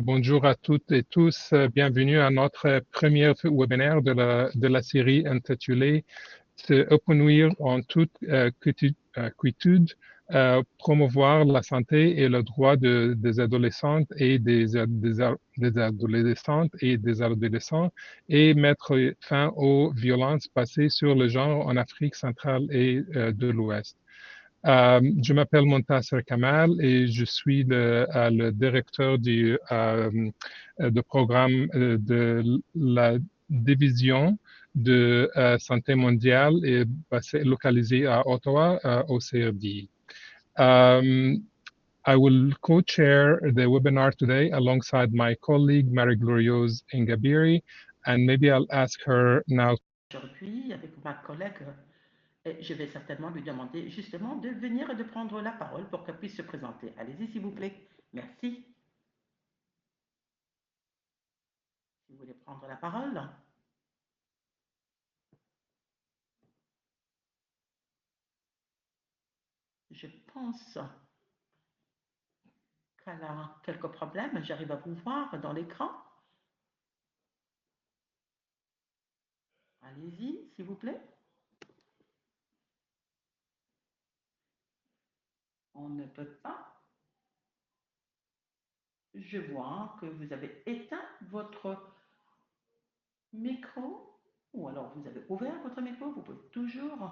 Bonjour à toutes et tous. Bienvenue à notre premier webinaire de la série intitulée Se épanouir en toute quiétude, promouvoir la santé et le droit des adolescentes et des adolescentes et des adolescents et mettre fin aux violences passées sur le genre en Afrique centrale et de l'Ouest. Je m'appelle Montasser Kamal et je suis le directeur du programme de la division de santé mondiale et localisée à Ottawa au CRD. I will co-chair the webinar today alongside my colleague Marie-Glorieuse Ingabiri, and maybe I'll ask her now. Aujourd'hui, avec ma collègue, je vais certainement lui demander justement de venir et de prendre la parole pour qu'elle puisse se présenter. Allez-y, s'il vous plaît. Merci. Si vous voulez prendre la parole. Je pense qu'elle a quelques problèmes. J'arrive à vous voir dans l'écran. Allez-y, s'il vous plaît. On ne peut pas. Je vois que vous avez éteint votre micro ou alors vous avez ouvert votre micro. Vous pouvez toujours,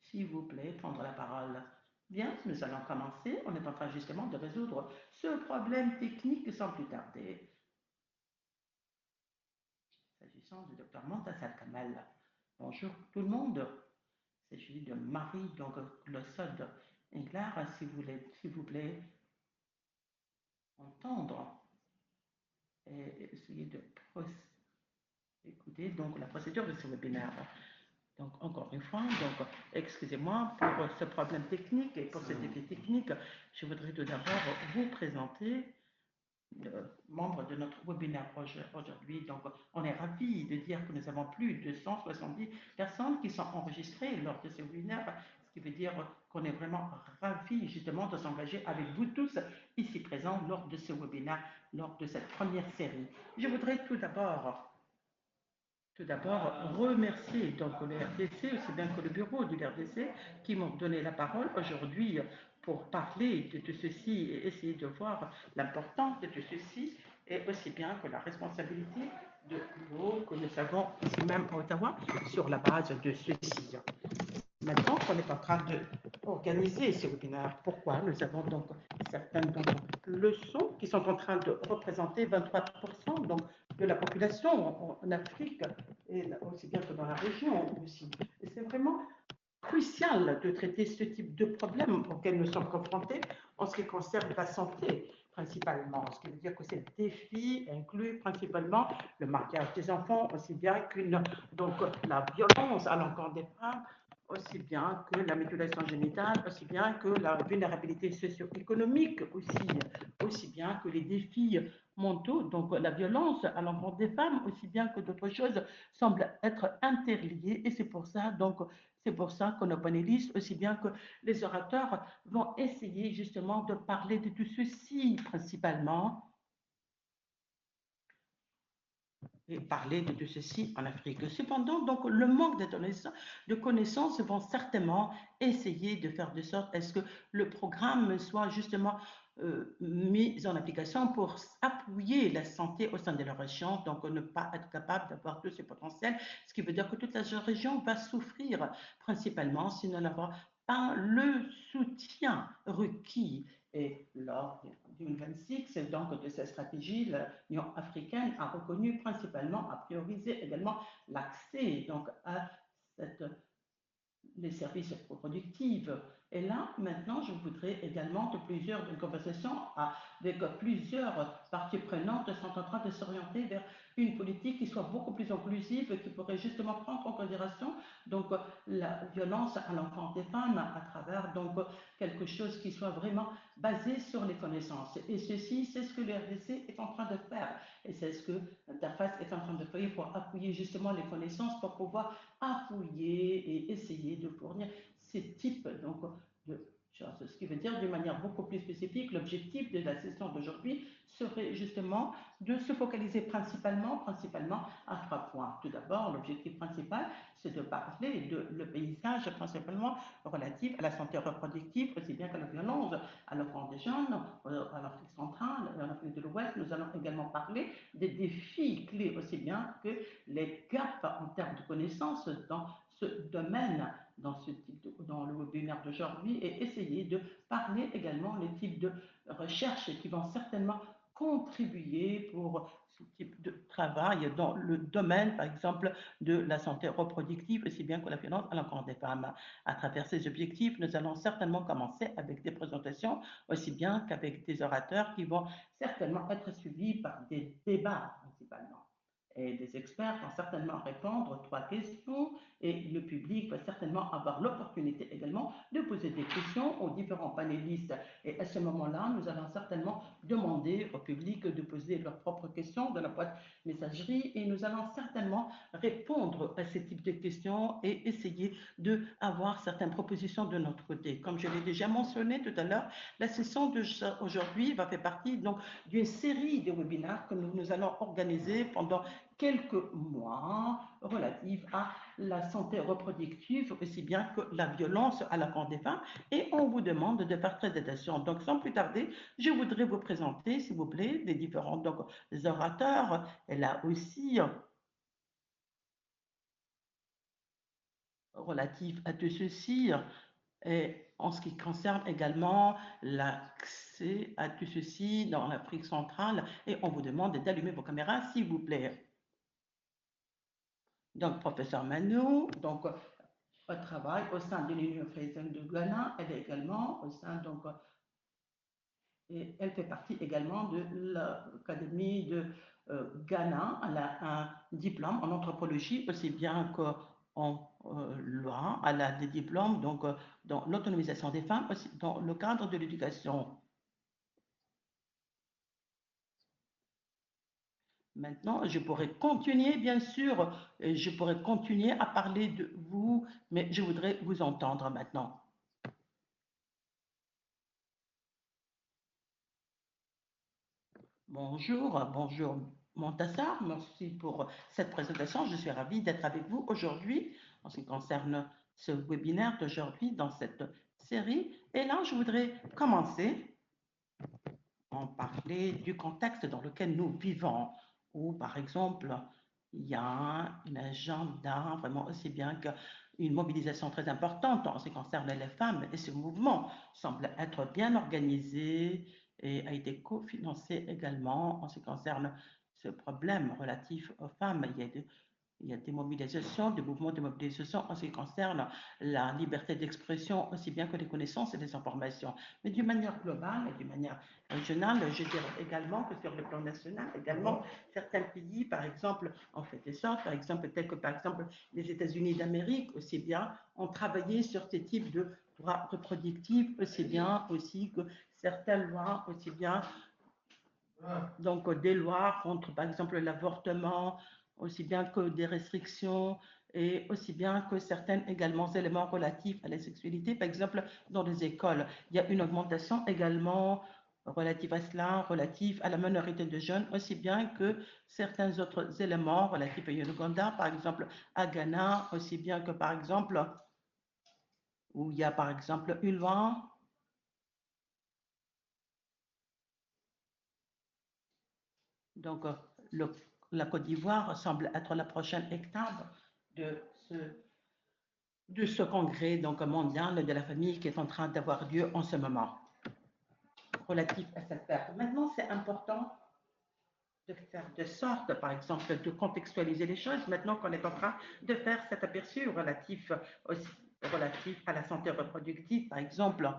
s'il vous plaît, prendre la parole. Bien, nous allons commencer. On est en train justement de résoudre ce problème technique sans plus tarder. S'agissant du docteur Montasser Kamal. Bonjour tout le monde. C'est celui de Marie, donc le solde Engler, si vous voulez, s'il vous plaît, entendre et essayer de écouter donc la procédure de ce webinaire. Donc, encore une fois, donc, excusez-moi pour ce problème technique et pour ce défi technique. Je voudrais tout d'abord vous présenter le membre de notre webinaire aujourd'hui. Donc, on est ravis de dire que nous avons plus de 170 personnes qui sont enregistrées lors de ce webinaire, ce qui veut dire qu'on est vraiment ravis justement de s'engager avec vous tous ici présents lors de ce webinaire, lors de cette première série. Je voudrais tout d'abord remercier donc le RDC, aussi bien que le bureau du RDC, qui m'ont donné la parole aujourd'hui pour parler de tout ceci et essayer de voir l'importance de tout ceci, et aussi bien que la responsabilité de l'eau que nous avons ici même à Ottawa sur la base de ceci. Maintenant qu'on est en train d'organiser ce webinaire, pourquoi nous avons donc certaines leçons qui sont en train de représenter 23% donc, de la population en Afrique, et aussi bien que dans la région aussi. Et c'est vraiment crucial de traiter ce type de problème auquel nous sommes confrontés en ce qui concerne la santé principalement. Ce qui veut dire que ces défis incluent principalement le mariage des enfants, aussi bien qu'une donc la violence à l'encontre des femmes, aussi bien que la mutilation génitale, aussi bien que la vulnérabilité socio-économique, aussi bien que les défis mentaux, donc la violence à l'encontre des femmes, aussi bien que d'autres choses, semblent être interliées. Et c'est pour ça, que nos panélistes, aussi bien que les orateurs, vont essayer justement de parler de tout ceci principalement et parler de ceci en Afrique. Cependant, donc, le manque de connaissances vont certainement essayer de faire de sorte à ce que le programme soit justement mis en application pour appuyer la santé au sein de la région, donc ne pas être capable d'avoir tous ces potentiels, ce qui veut dire que toute la région va souffrir principalement si nous n'avons pas le soutien requis. Et lors du 2026, donc de cette stratégie, l'Union africaine a reconnu principalement, a priorisé également l'accès donc à cette les services reproductifs. Et là, maintenant, je voudrais également que une conversation avec plusieurs parties prenantes sont en train de s'orienter vers une politique qui soit beaucoup plus inclusive, qui pourrait justement prendre en considération donc la violence à l'enfant des femmes à travers donc quelque chose qui soit vraiment basé sur les connaissances. Et ceci, c'est ce que le RDC est en train de faire. Et c'est ce que l'interface est en train de faire pour appuyer justement les connaissances pour pouvoir appuyer et essayer de fournir ces types donc, de choses. Ce qui veut dire d'une manière beaucoup plus spécifique, l'objectif de la session d'aujourd'hui serait justement de se focaliser principalement à 3 points. Tout d'abord, l'objectif principal, c'est de parler de le paysage principalement relatif à la santé reproductive, aussi bien qu'à la violence à l'enfant des jeunes, à l'Afrique centrale, à l'Afrique de l'Ouest. Nous allons également parler des défis clés, aussi bien que les gaps en termes de connaissances dans ce domaine, dans le webinaire d'aujourd'hui, et essayer de parler également des types de recherches qui vont certainement contribuer pour ce type de travail dans le domaine, par exemple, de la santé reproductive, aussi bien que la violence à l'encontre des femmes. À travers ces objectifs, nous allons certainement commencer avec des présentations, aussi bien qu'avec des orateurs qui vont certainement être suivis par des débats principalement. Et des experts vont certainement répondre aux 3 questions et le public va certainement avoir l'opportunité également de poser des questions aux différents panélistes. Et à ce moment-là, nous allons certainement demander au public de poser leurs propres questions dans la boîte messagerie et nous allons certainement répondre à ces types de questions et essayer d'avoir certaines propositions de notre côté. Comme je l'ai déjà mentionné tout à l'heure, la session d'aujourd'hui va faire partie donc d'une série de webinaires que nous allons organiser pendant quelques mois relatifs à la santé reproductive, aussi bien que la violence à l'encontre des femmes, et on vous demande de faire très attention. Donc, sans plus tarder, je voudrais vous présenter, s'il vous plaît, les différents donc, les orateurs, et là aussi, relatifs à tout ceci, et en ce qui concerne également l'accès à tout ceci dans l'Afrique centrale, et on vous demande d'allumer vos caméras, s'il vous plaît. Donc, professeur Manou, donc, travaille au sein de l'Union africaine de Ghana, elle est également au sein, donc, et elle fait partie également de l'Académie de Ghana. Elle a un diplôme en anthropologie, aussi bien qu'en loi. Elle a des diplômes donc, dans l'autonomisation des femmes, aussi dans le cadre de l'éducation. Maintenant, je pourrais continuer, bien sûr, je pourrais continuer à parler de vous, mais je voudrais vous entendre maintenant. Bonjour Montassar, merci pour cette présentation. Je suis ravie d'être avec vous aujourd'hui en ce qui concerne ce webinaire d'aujourd'hui dans cette série. Et là, je voudrais commencer en parler du contexte dans lequel nous vivons, où par exemple, il y a un agenda vraiment aussi bien qu'une mobilisation très importante en ce qui concerne les femmes. Et ce mouvement semble être bien organisé et a été cofinancé également en ce qui concerne ce problème relatif aux femmes. Il y a Il y a des mobilisations, des mouvements de mobilisation en ce qui concerne la liberté d'expression, aussi bien que des connaissances et des informations. Mais d'une manière globale et d'une manière régionale, je dirais également que sur le plan national, également, certains pays, par exemple, ont fait des sortes, par exemple, tels que par exemple les États-Unis d'Amérique, aussi bien, ont travaillé sur ces types de droits reproductifs, aussi bien aussi que certaines lois, aussi bien donc des lois contre, par exemple, l'avortement, aussi bien que des restrictions et aussi bien que certains également éléments relatifs à la sexualité. Par exemple, dans les écoles, il y a une augmentation également relative à cela, relative à la minorité de jeunes, aussi bien que certains autres éléments relatifs à Uganda, par exemple à Ghana, aussi bien que par exemple où il y a par exemple une loi. Donc, la Côte d'Ivoire semble être la prochaine étape de ce congrès donc, mondial de la famille qui est en train d'avoir lieu en ce moment, relatif à cette perte. Maintenant, c'est important de faire de sorte, par exemple, de contextualiser les choses, maintenant qu'on est en train de faire cet aperçu relatif, aussi, relatif à la santé reproductive, par exemple,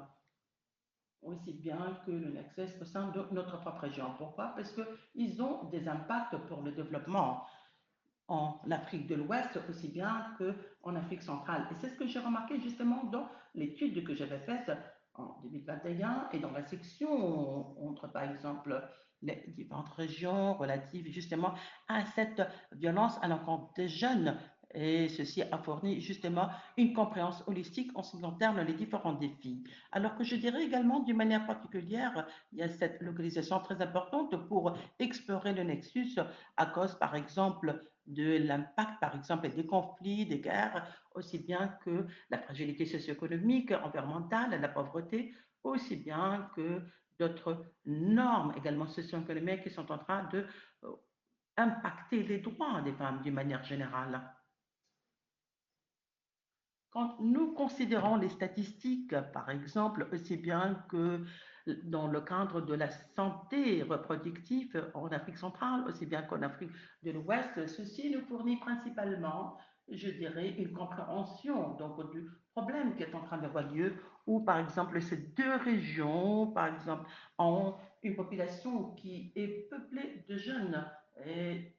aussi bien que le Nexus au sein de notre propre région. Pourquoi? Parce qu'ils ont des impacts pour le développement en Afrique de l'Ouest aussi bien qu'en Afrique centrale. Et c'est ce que j'ai remarqué justement dans l'étude que j'avais faite en 2021 et dans la section entre, par exemple, les différentes régions relatives justement à cette violence à l'encontre des jeunes. Et ceci a fourni justement une compréhension holistique en ce qui concerne les différents défis. Alors que je dirais également d'une manière particulière, il y a cette localisation très importante pour explorer le nexus à cause, par exemple, de l'impact, par exemple, des conflits, des guerres, aussi bien que la fragilité socio-économique, environnementale, la pauvreté, aussi bien que d'autres normes également socio-économiques qui sont en train de impacter les droits des femmes d'une manière générale. Quand nous considérons les statistiques, par exemple, aussi bien que dans le cadre de la santé reproductive en Afrique centrale, aussi bien qu'en Afrique de l'Ouest, ceci nous fournit principalement, je dirais, une compréhension donc, du problème qui est en train d'avoir lieu, où, par exemple, ces deux régions, par exemple, ont une population qui est peuplée de jeunes. Et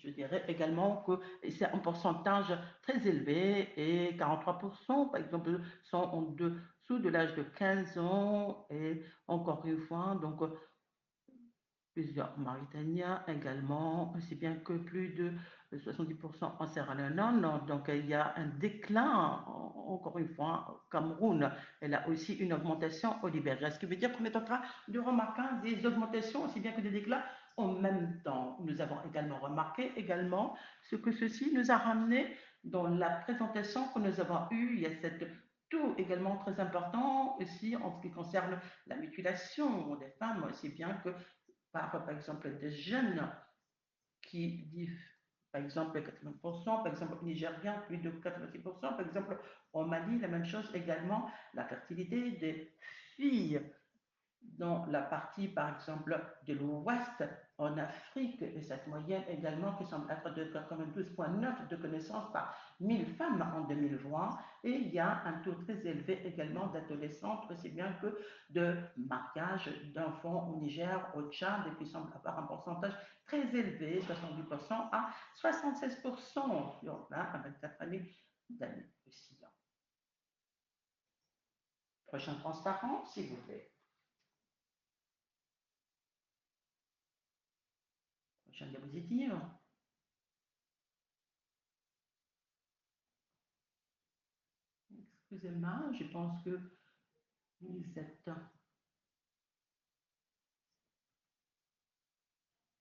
je dirais également que c'est un pourcentage très élevé et 43% par exemple sont en dessous de l'âge de 15 ans et encore une fois donc plusieurs Mauritaniens également, aussi bien que plus de 70% en Sierra Leone. Donc, il y a un déclin, encore une fois, au Cameroun. Elle a aussi une augmentation au Libéria. Ce qui veut dire qu'on est en train de remarquer des augmentations, aussi bien que des déclins en même temps. Nous avons également remarqué également ce que ceci nous a ramené dans la présentation que nous avons eue. Il y a cette tout également très important aussi en ce qui concerne la mutilation des femmes, aussi bien que par exemple, des jeunes qui disent, par exemple, 80%, par exemple, au Nigérien, plus de 86%, par exemple, au Mali, la même chose également, la fertilité des filles dans la partie, par exemple, de l'Ouest en Afrique, et cette moyenne également qui semble être de 92,9 de connaissances par 1000 femmes en 2020, et il y a un taux très élevé également d'adolescentes, aussi bien que de mariage d'enfants au Niger, au Tchad, et qui semble avoir un pourcentage très élevé, 70% à 76% sur là, 24 années d'années aussi. Prochain transparent, s'il vous plaît. Prochaine diapositive. Excusez-moi, je pense que vous êtes...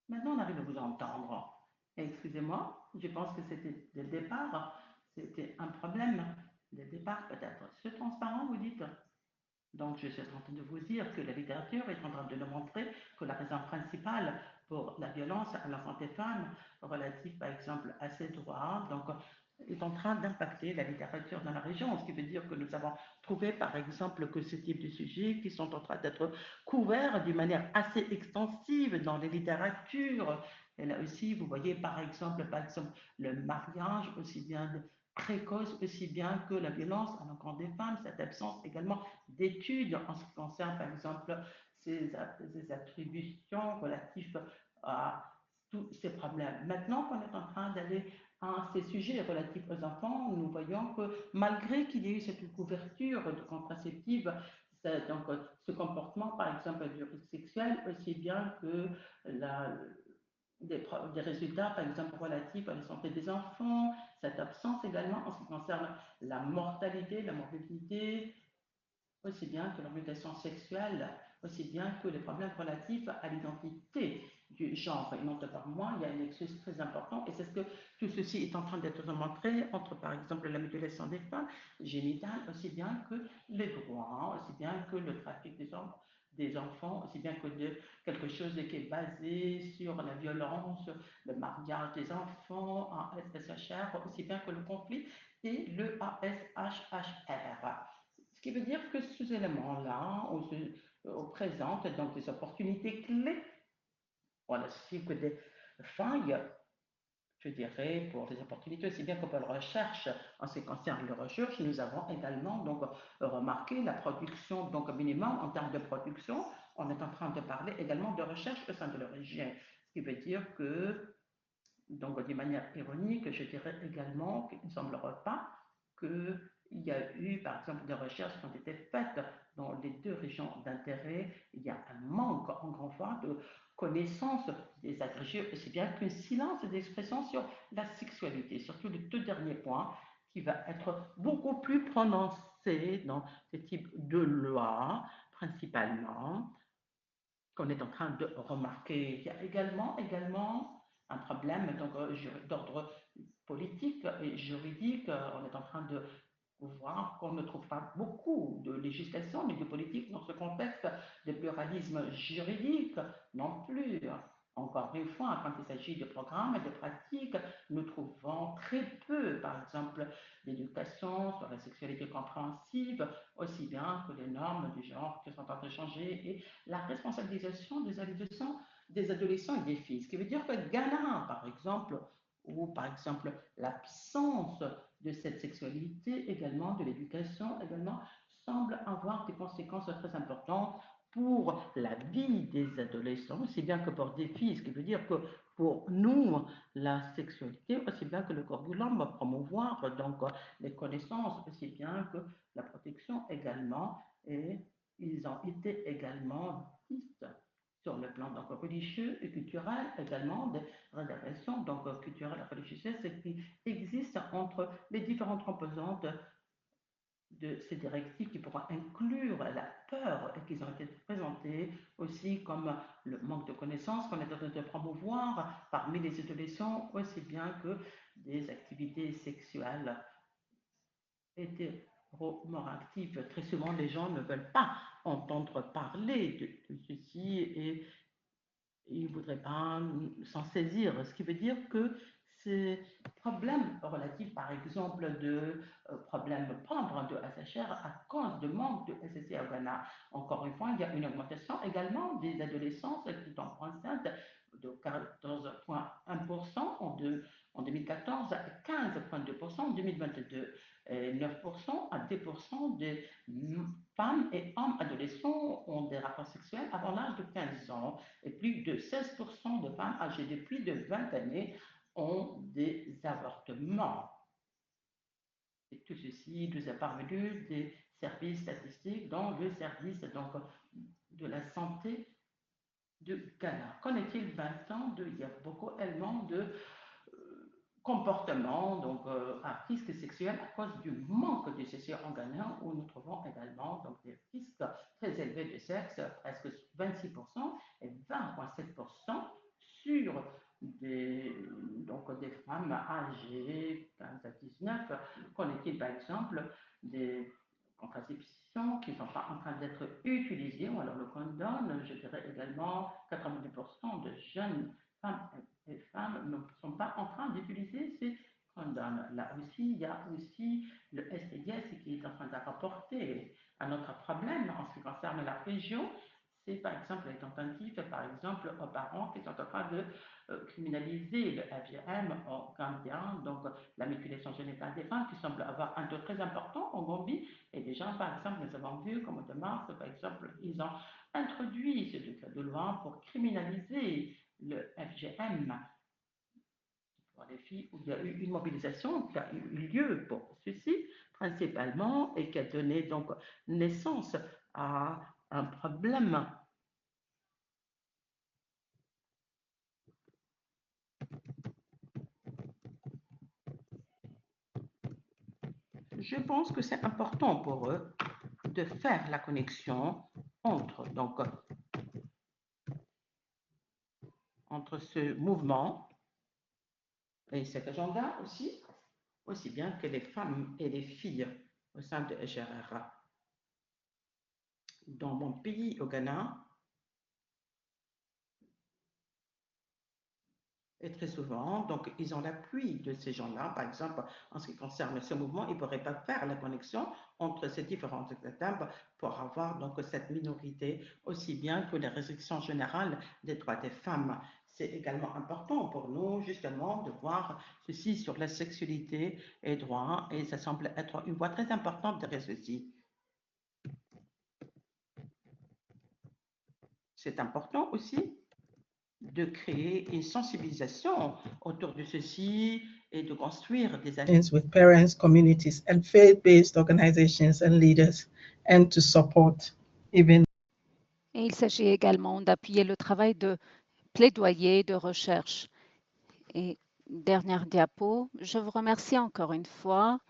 Maintenant, on arrive à vous entendre. Excusez-moi, je pense que c'était dès le départ, c'était un problème. Dès le départ, peut-être. C'est transparent, vous dites. Donc, je suis en train de vous dire que la littérature est en train de nous montrer que la raison principale pour la violence à l'enfant des femmes, relative par exemple à ces droits, donc est en train d'impacter la littérature dans la région, ce qui veut dire que nous avons trouvé par exemple que ce type de sujets qui sont en train d'être couverts d'une manière assez extensive dans les littératures. Et là aussi, vous voyez par exemple le mariage, aussi bien précoce, aussi bien que la violence à l'encontre des femmes, cette absence également d'études en ce qui concerne par exemple ces attributions relatives à tous ces problèmes. Maintenant qu'on est en train d'aller à ces sujets relatifs aux enfants, nous voyons que malgré qu'il y ait eu cette couverture de contraceptive, donc ce comportement, par exemple, du risque sexuel, aussi bien que la, des résultats, par exemple, relatifs à la santé des enfants, cette absence également en ce qui concerne la mortalité, la morbidité, aussi bien que l'orientation sexuelle, aussi bien que les problèmes relatifs à l'identité du genre. Et non par moi, il y a un nexus très important, et c'est ce que tout ceci est en train d'être montré entre, par exemple, la mutilation des femmes génitales, aussi bien que les droits, aussi bien que le trafic des enfants, aussi bien que quelque chose qui est basé sur la violence, le mariage des enfants en SSHR, aussi bien que le conflit et le ASHHR. Ce qui veut dire que ces éléments-là présentent donc des opportunités clés, voilà, ainsi que des failles, je dirais, pour les opportunités, aussi bien que pour la recherche. En ce qui concerne la recherche, nous avons également donc remarqué la production, donc minimum en termes de production. On est en train de parler également de recherche au sein de l'origine, ce qui veut dire que, donc d'une manière ironique, je dirais également qu'il ne semblerait pas que il y a eu, par exemple, des recherches qui ont été faites dans les deux régions d'intérêt. Il y a un manque, en grand fois, de connaissance des agrégés, aussi bien qu'un silence d'expression sur la sexualité, surtout le deux derniers points, qui va être beaucoup plus prononcé dans ce type de loi, principalement, qu'on est en train de remarquer. Il y a également un problème d'ordre politique et juridique. On est en train de voir qu'on ne trouve pas beaucoup de législation ni de politique dans ce contexte de pluralisme juridique non plus. Encore une fois, quand il s'agit de programmes et de pratiques, nous trouvons très peu, par exemple, d'éducation sur la sexualité compréhensive, aussi bien que les normes du genre qui sont en train de changer et la responsabilisation des adolescents et des filles. Ce qui veut dire que Ghana, par exemple, ou par exemple l'absence de cette sexualité également, de l'éducation également, semble avoir des conséquences très importantes pour la vie des adolescents, aussi bien que pour des filles, ce qui veut dire que pour nous, la sexualité, aussi bien que le curriculum va promouvoir donc les connaissances, aussi bien que la protection également, et ils ont été également dites sur le plan donc, religieux et culturel, également des réservations donc, culturelles et religieuses qui existent entre les différentes composantes de ces directives qui pourront inclure la peur et qui ont été présentées aussi comme le manque de connaissances qu'on est en train de promouvoir parmi les adolescents, aussi bien que des activités sexuelles hétéronormatives. Très souvent, les gens ne veulent pas entendre parler de ceci et ils ne voudraient pas s'en saisir, ce qui veut dire que ces problèmes relatifs, par exemple, de problèmes prendre de SHR à cause de manque de SSI au Ghana. Encore une fois, il y a une augmentation également des adolescents qui tombent enceintes de 14,1% en 2014 à 15,2% en 2022, et 9% à 10% des femmes et hommes adolescents ont des rapports sexuels avant l'âge de 15 ans et plus de 16% de femmes âgées de plus de 20 années ont des avortements. Et tout ceci nous est parvenu des services statistiques dans le service donc, de la santé de Ghana. Qu'en est-il maintenant il y a beaucoup également de comportements donc, à risque sexuel à cause du manque de ceci en Ghana, où nous trouvons également donc, des risques très élevés de sexe, presque 26% et 20,7% sur des femmes âgées 15 à 19. Qu'en est-il par exemple des contraceptions qui ne sont pas en train d'être utilisées, ou alors le condom, je dirais également 90% de jeunes femmes et femmes ne sont pas en train d'utiliser ces Là aussi, il y a aussi le SDIS qui est en train de rapporter un autre problème en ce qui concerne la région. C'est par exemple les tentatives, par exemple, aux parents qui sont en train de criminaliser le FGM en Gambia, donc la mutilation génitale des femmes qui semble avoir un taux très important en Gambie. Et déjà, par exemple, nous avons vu qu'au mois de mars, par exemple, ils ont introduit ce décret de loi pour criminaliser le FGM pour les filles, où il y a eu une mobilisation qui a eu lieu pour ceci principalement et qui a donné donc naissance à un problème. Je pense que c'est important pour eux de faire la connexion entre ce mouvement et cet agenda aussi bien que les femmes et les filles au sein de GRRA. Dans mon pays, au Ghana, et très souvent, donc, ils ont l'appui de ces gens-là. Par exemple, en ce qui concerne ce mouvement, ils ne pourraient pas faire la connexion entre ces différentes étapes pour avoir donc cette minorité, aussi bien que les restrictions générales des droits des femmes. C'est également important pour nous, justement, de voir ceci sur la sexualité et droits, et ça semble être une voie très importante derrière ceci. C'est important aussi de créer une sensibilisation autour de ceci et de construire des alliances with parents, communities, and faith-based organizations and leaders, and to support even. Et il s'agit également d'appuyer le travail de plaidoyer, de recherche. Et dernière diapo, je vous remercie encore une fois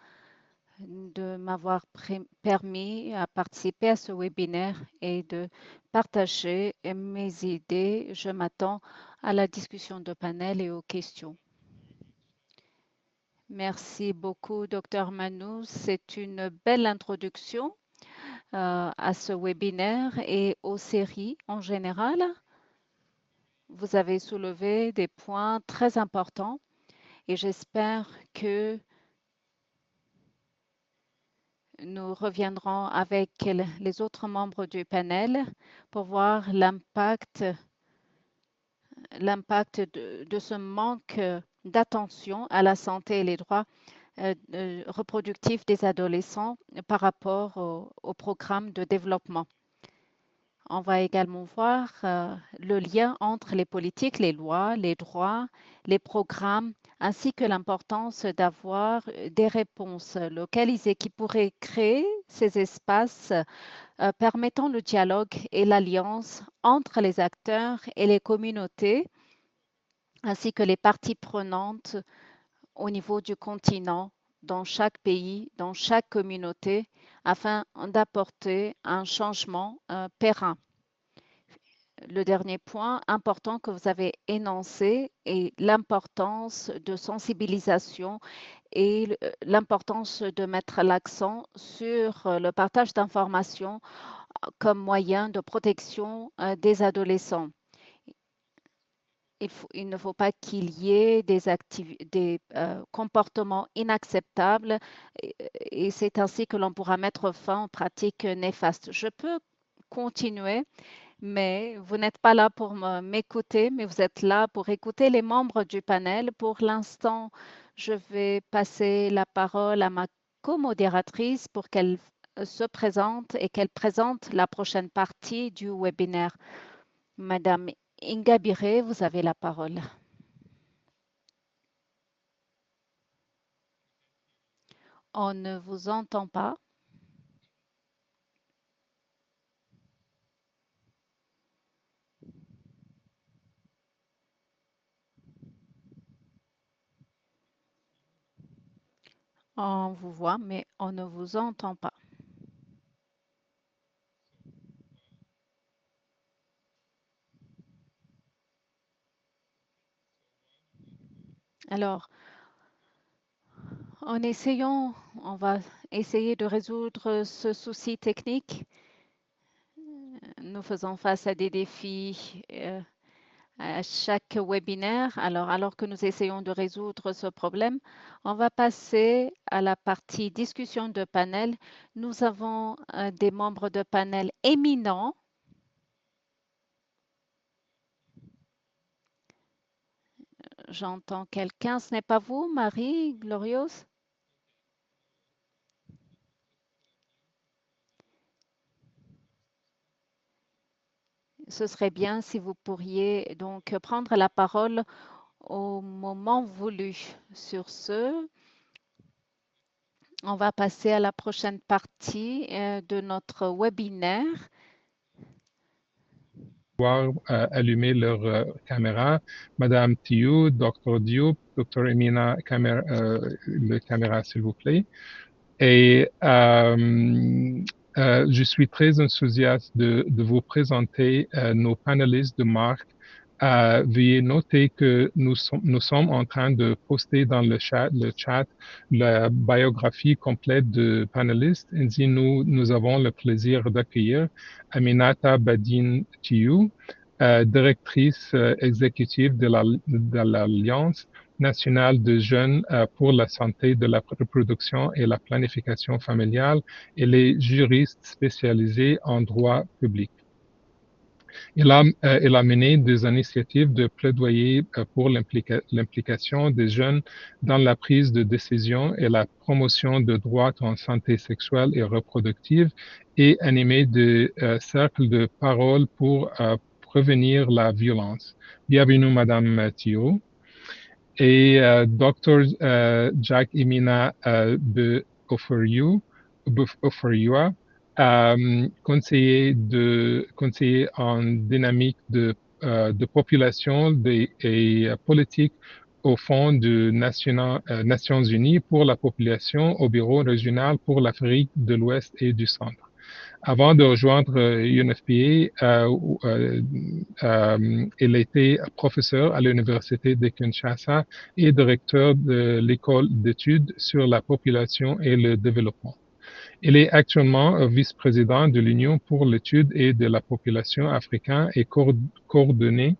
de m'avoir permis à participer à ce webinaire et de partager mes idées. Je m'attends à la discussion de panel et aux questions. Merci beaucoup, Dr Manou. C'est une belle introduction à ce webinaire et aux séries en général. Vous avez soulevé des points très importants et j'espère que nous reviendrons avec les autres membres du panel pour voir l'impact de ce manque d'attention à la santé et les droits reproductifs des adolescents par rapport au programme de développement. On va également voir le lien entre les politiques, les lois, les droits, les programmes, ainsi que l'importance d'avoir des réponses localisées qui pourraient créer ces espaces permettant le dialogue et l'alliance entre les acteurs et les communautés, ainsi que les parties prenantes au niveau du continent, dans chaque pays, dans chaque communauté, afin d'apporter un changement périn. Le dernier point important que vous avez énoncé est l'importance de sensibilisation et l'importance de mettre l'accent sur le partage d'informations comme moyen de protection des adolescents. Il ne faut pas qu'il y ait des comportements inacceptables et c'est ainsi que l'on pourra mettre fin aux pratiques néfastes. Je peux continuer, mais vous n'êtes pas là pour m'écouter, mais vous êtes là pour écouter les membres du panel. Pour l'instant, je vais passer la parole à ma co-modératrice pour qu'elle se présente et qu'elle présente la prochaine partie du webinaire. Madame Inga Biré, vous avez la parole. On ne vous entend pas. On vous voit, mais on ne vous entend pas. Alors, on va essayer de résoudre ce souci technique. Nous faisons face à des défis à chaque webinaire. Alors que nous essayons de résoudre ce problème, on va passer à la partie discussion de panel. Nous avons des membres de panel éminents. J'entends quelqu'un, ce n'est pas vous, Marie Gloriose? Ce serait bien si vous pourriez donc prendre la parole au moment voulu. Sur ce, on va passer à la prochaine partie de notre webinaire. Allumer leur caméra. Madame Thiou, Dr. Diop, Dr. Emina, le caméra, s'il vous plaît. Et je suis très enthousiaste de vous présenter nos panélistes de marque. Veuillez noter que nous sommes en train de poster dans le chat la biographie complète de panélistes. Ainsi, nous avons le plaisir d'accueillir Aminata Badine Thiou, directrice exécutive de l'Alliance nationale de jeunes pour la santé de la reproduction et la planification familiale. Elle est juriste spécialisée en droit public. Elle a mené des initiatives de plaidoyer pour l'implication des jeunes dans la prise de décision et la promotion de droits en santé sexuelle et reproductive et animé des cercles de parole pour prévenir la violence. Bienvenue, Madame Thiou. Et Dr. Jack Emina Oforiua, conseiller en dynamique de population et politique au Fonds des Nations Unies pour la population au Bureau régional pour l'Afrique de l'Ouest et du Centre. Avant de rejoindre UNFPA, elle était professeure à l'Université de Kinshasa et directeur de l'école d'études sur la population et le développement. Elle est actuellement vice-présidente de l'Union pour l'étude et de la population africaine et coordonner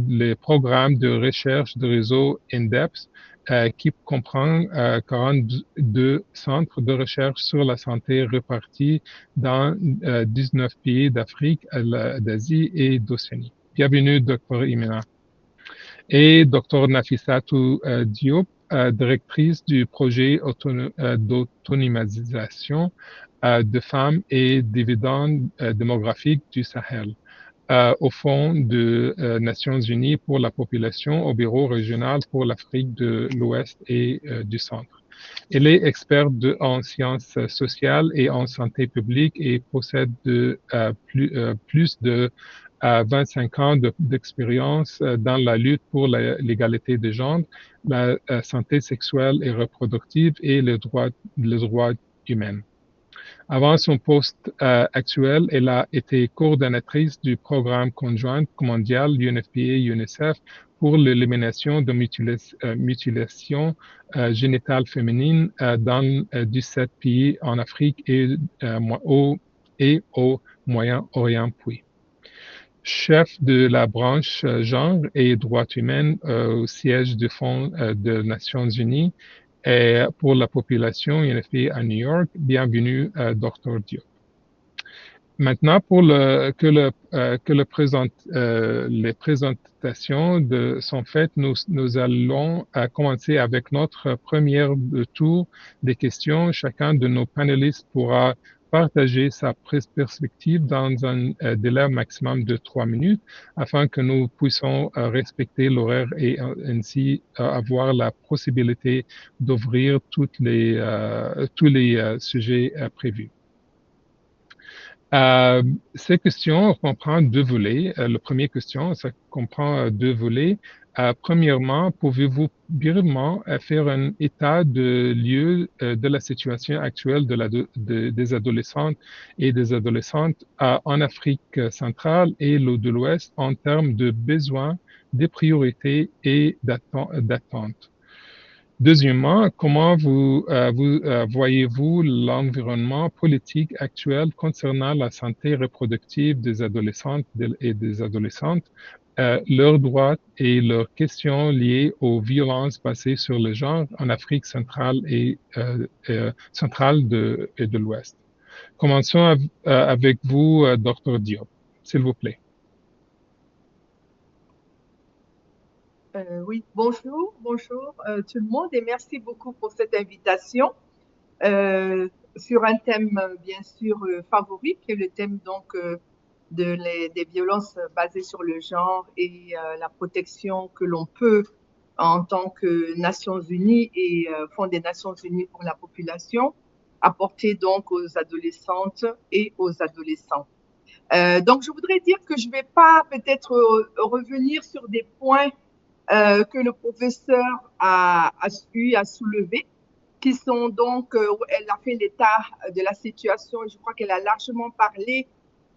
les programmes de recherche de réseau INDEPS qui comprend 42 centres de recherche sur la santé répartis dans 19 pays d'Afrique, d'Asie et d'Océanie. Bienvenue, Dr. Imena. Et Dr. Nafissatou Diop, directrice du projet d'autonomisation de femmes et dividendes démographiques du Sahel. Au Fonds des Nations Unies pour la population au Bureau régional pour l'Afrique de l'Ouest et du Centre. Elle est experte en sciences sociales et en santé publique et possède plus de 25 ans d'expérience dans la lutte pour l'égalité des genres, la santé sexuelle et reproductive et les droits humains. Avant son poste actuel, elle a été coordonnatrice du programme conjoint mondial UNFPA-UNICEF pour l'élimination de mutilations génitales féminines dans 17 pays en Afrique et au Moyen-Orient. Chef de la branche genre et droits humains au siège du Fonds des Nations Unies et pour la population UNFPA à New York. Bienvenue, Dr. Diop. Maintenant, pour les présentations sont faites, nous allons commencer avec notre premier tour des questions. Chacun de nos panélistes pourra partager sa perspective dans un délai maximum de 3 minutes afin que nous puissions respecter l'horaire et ainsi avoir la possibilité d'ouvrir tous les sujets prévus. Ces questions comprennent 2 volets. La première question, ça comprend 2 volets. Premièrement, pouvez-vous brièvement faire un état de lieu de la situation actuelle des adolescentes et des adolescentes en Afrique centrale et de l'Ouest en termes de besoins, de priorités et d'attentes? Deuxièmement, comment voyez-vous l'environnement politique actuel concernant la santé reproductive des adolescentes et des adolescentes, leurs droits et leurs questions liées aux violences basées sur le genre en Afrique centrale et de l'Ouest? Commençons avec vous, Dr. Diop, s'il vous plaît. Oui, bonjour tout le monde et merci beaucoup pour cette invitation sur un thème bien sûr favori qui est le thème donc des violences basées sur le genre et la protection que l'on peut en tant que Nations Unies et Fonds des Nations Unies pour la population apporter donc aux adolescentes et aux adolescents. Donc je voudrais dire que je vais pas peut-être revenir sur des points que le professeur a soulevé, qui sont donc, elle a fait l'état de la situation et je crois qu'elle a largement parlé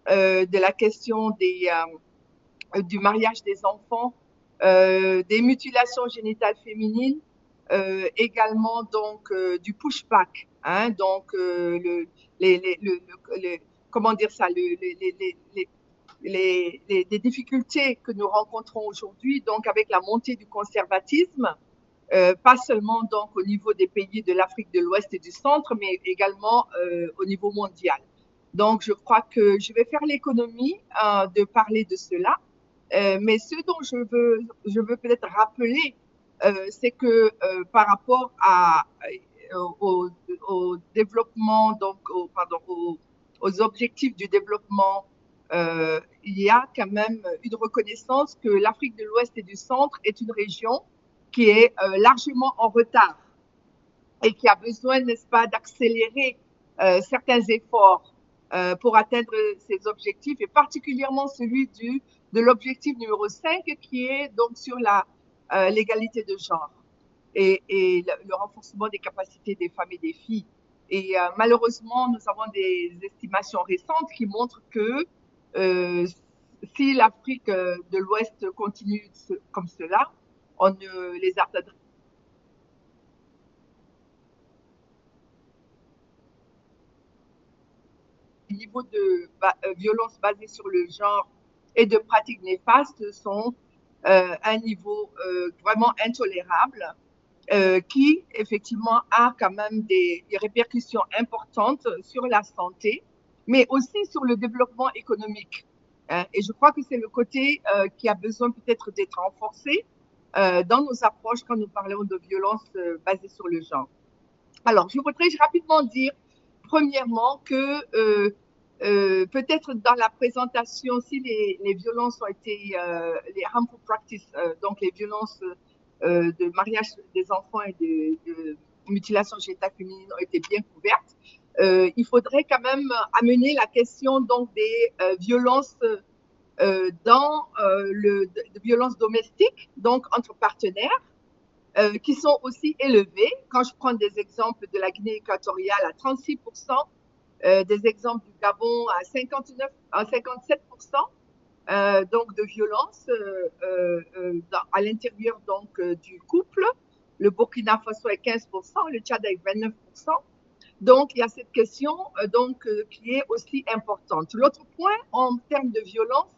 de la question du mariage des enfants, des mutilations génitales féminines, également donc du pushback, hein, donc comment dire ça, les difficultés que nous rencontrons aujourd'hui, donc avec la montée du conservatisme, pas seulement donc au niveau des pays de l'Afrique de l'Ouest et du Centre, mais également au niveau mondial. Donc, je crois que je vais faire l'économie de parler de cela, mais ce dont je veux peut-être rappeler, c'est que par rapport au développement, donc aux objectifs du développement, il y a quand même une reconnaissance que l'Afrique de l'Ouest et du Centre est une région qui est largement en retard et qui a besoin, n'est-ce pas, d'accélérer certains efforts pour atteindre ces objectifs, et particulièrement celui de l'objectif numéro 5 qui est donc sur l'égalité de genre et le renforcement des capacités des femmes et des filles. Et malheureusement, nous avons des estimations récentes qui montrent que si l'Afrique de l'Ouest continue comme cela, on ne les atteindra. Les niveaux de violence basée sur le genre et de pratiques néfastes sont un niveau vraiment intolérable qui effectivement a quand même des répercussions importantes sur la santé, mais aussi sur le développement économique. Et je crois que c'est le côté qui a besoin peut-être d'être renforcé dans nos approches quand nous parlons de violences basées sur le genre. Alors, je voudrais rapidement dire, premièrement, que peut-être dans la présentation, si les violences ont été, les harmful practices, donc les violences de mariage des enfants et de mutilation génitale féminine ont été bien couvertes, il faudrait quand même amener la question donc des violences de violences domestiques, donc entre partenaires, qui sont aussi élevées. Quand je prends des exemples de la Guinée équatoriale à 36%, des exemples du Gabon à 57%, donc de violence à l'intérieur donc du couple. Le Burkina Faso est 15%, le Tchad est 29%. Donc, il y a cette question donc qui est aussi importante. L'autre point en termes de violence,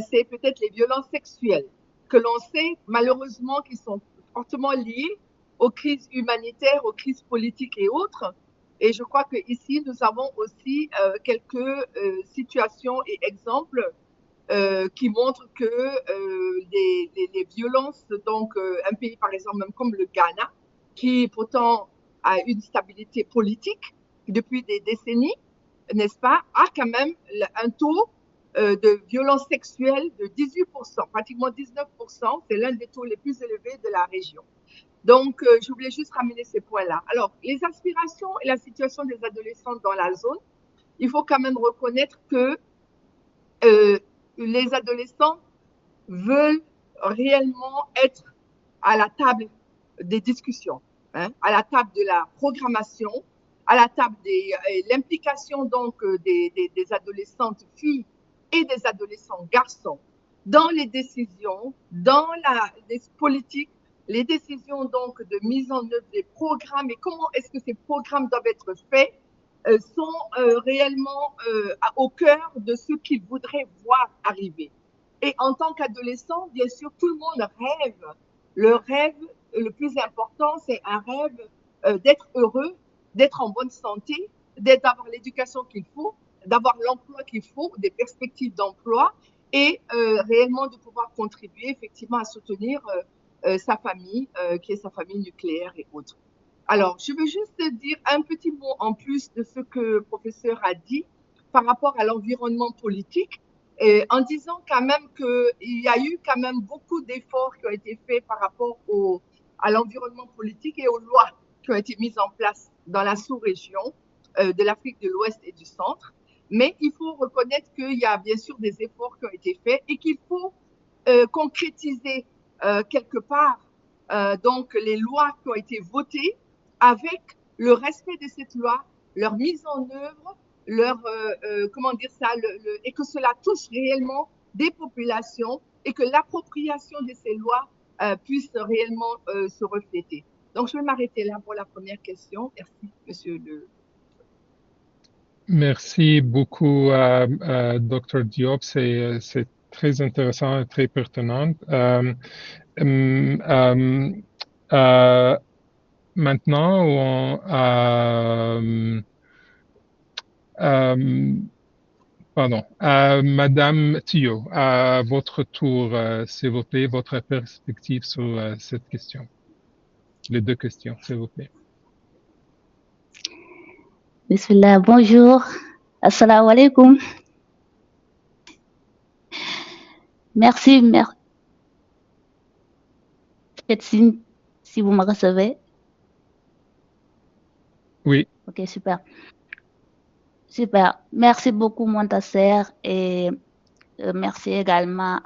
c'est peut-être les violences sexuelles que l'on sait malheureusement qui sont fortement liées aux crises humanitaires, aux crises politiques et autres. Et je crois qu'ici, nous avons aussi quelques situations et exemples qui montrent que les violences, donc un pays par exemple même comme le Ghana, qui pourtant a une stabilité politique depuis des décennies, n'est-ce pas, a quand même un taux de violence sexuelle de 18%, pratiquement 19%. C'est l'un des taux les plus élevés de la région. Donc, je voulais juste ramener ces points-là. Alors, les aspirations et la situation des adolescentes dans la zone, il faut quand même reconnaître que les adolescents veulent réellement être à la table des discussions, hein, à la table de la programmation, à la table de l'implication donc des adolescentes filles et des adolescents garçons dans les décisions, dans les politiques les décisions donc de mise en œuvre des programmes et comment est-ce que ces programmes doivent être faits sont réellement au cœur de ce qu'ils voudraient voir arriver. Et en tant qu'adolescent, bien sûr, tout le monde rêve. Le rêve le plus important, c'est un rêve d'être heureux, d'être en bonne santé, d'avoir l'éducation qu'il faut, d'avoir l'emploi qu'il faut, des perspectives d'emploi et réellement de pouvoir contribuer effectivement à soutenir sa famille, qui est sa famille nucléaire et autres. Alors, je veux juste dire un petit mot en plus de ce que le professeur a dit par rapport à l'environnement politique, en disant quand même qu'il y a eu quand même beaucoup d'efforts qui ont été faits par rapport à l'environnement politique et aux lois qui ont été mises en place dans la sous-région de l'Afrique de l'Ouest et du Centre. Mais il faut reconnaître qu'il y a bien sûr des efforts qui ont été faits et qu'il faut concrétiser quelque part donc les lois qui ont été votées avec le respect de cette loi, leur mise en œuvre, comment dire ça, et que cela touche réellement des populations et que l'appropriation de ces lois puisse réellement se refléter. Donc, je vais m'arrêter là pour la première question. Merci, monsieur le... Merci beaucoup, Dr. Diop. C'est très intéressant et très pertinent. Maintenant, pardon, Madame Thio, à votre tour, s'il vous plaît, votre perspective sur cette question. Les deux questions, s'il vous plaît. Bismillah, bonjour. Assalamu alaikum. Merci. Faites signe si vous me recevez. Oui. Ok, super. Super. Merci beaucoup, Montasser, et merci également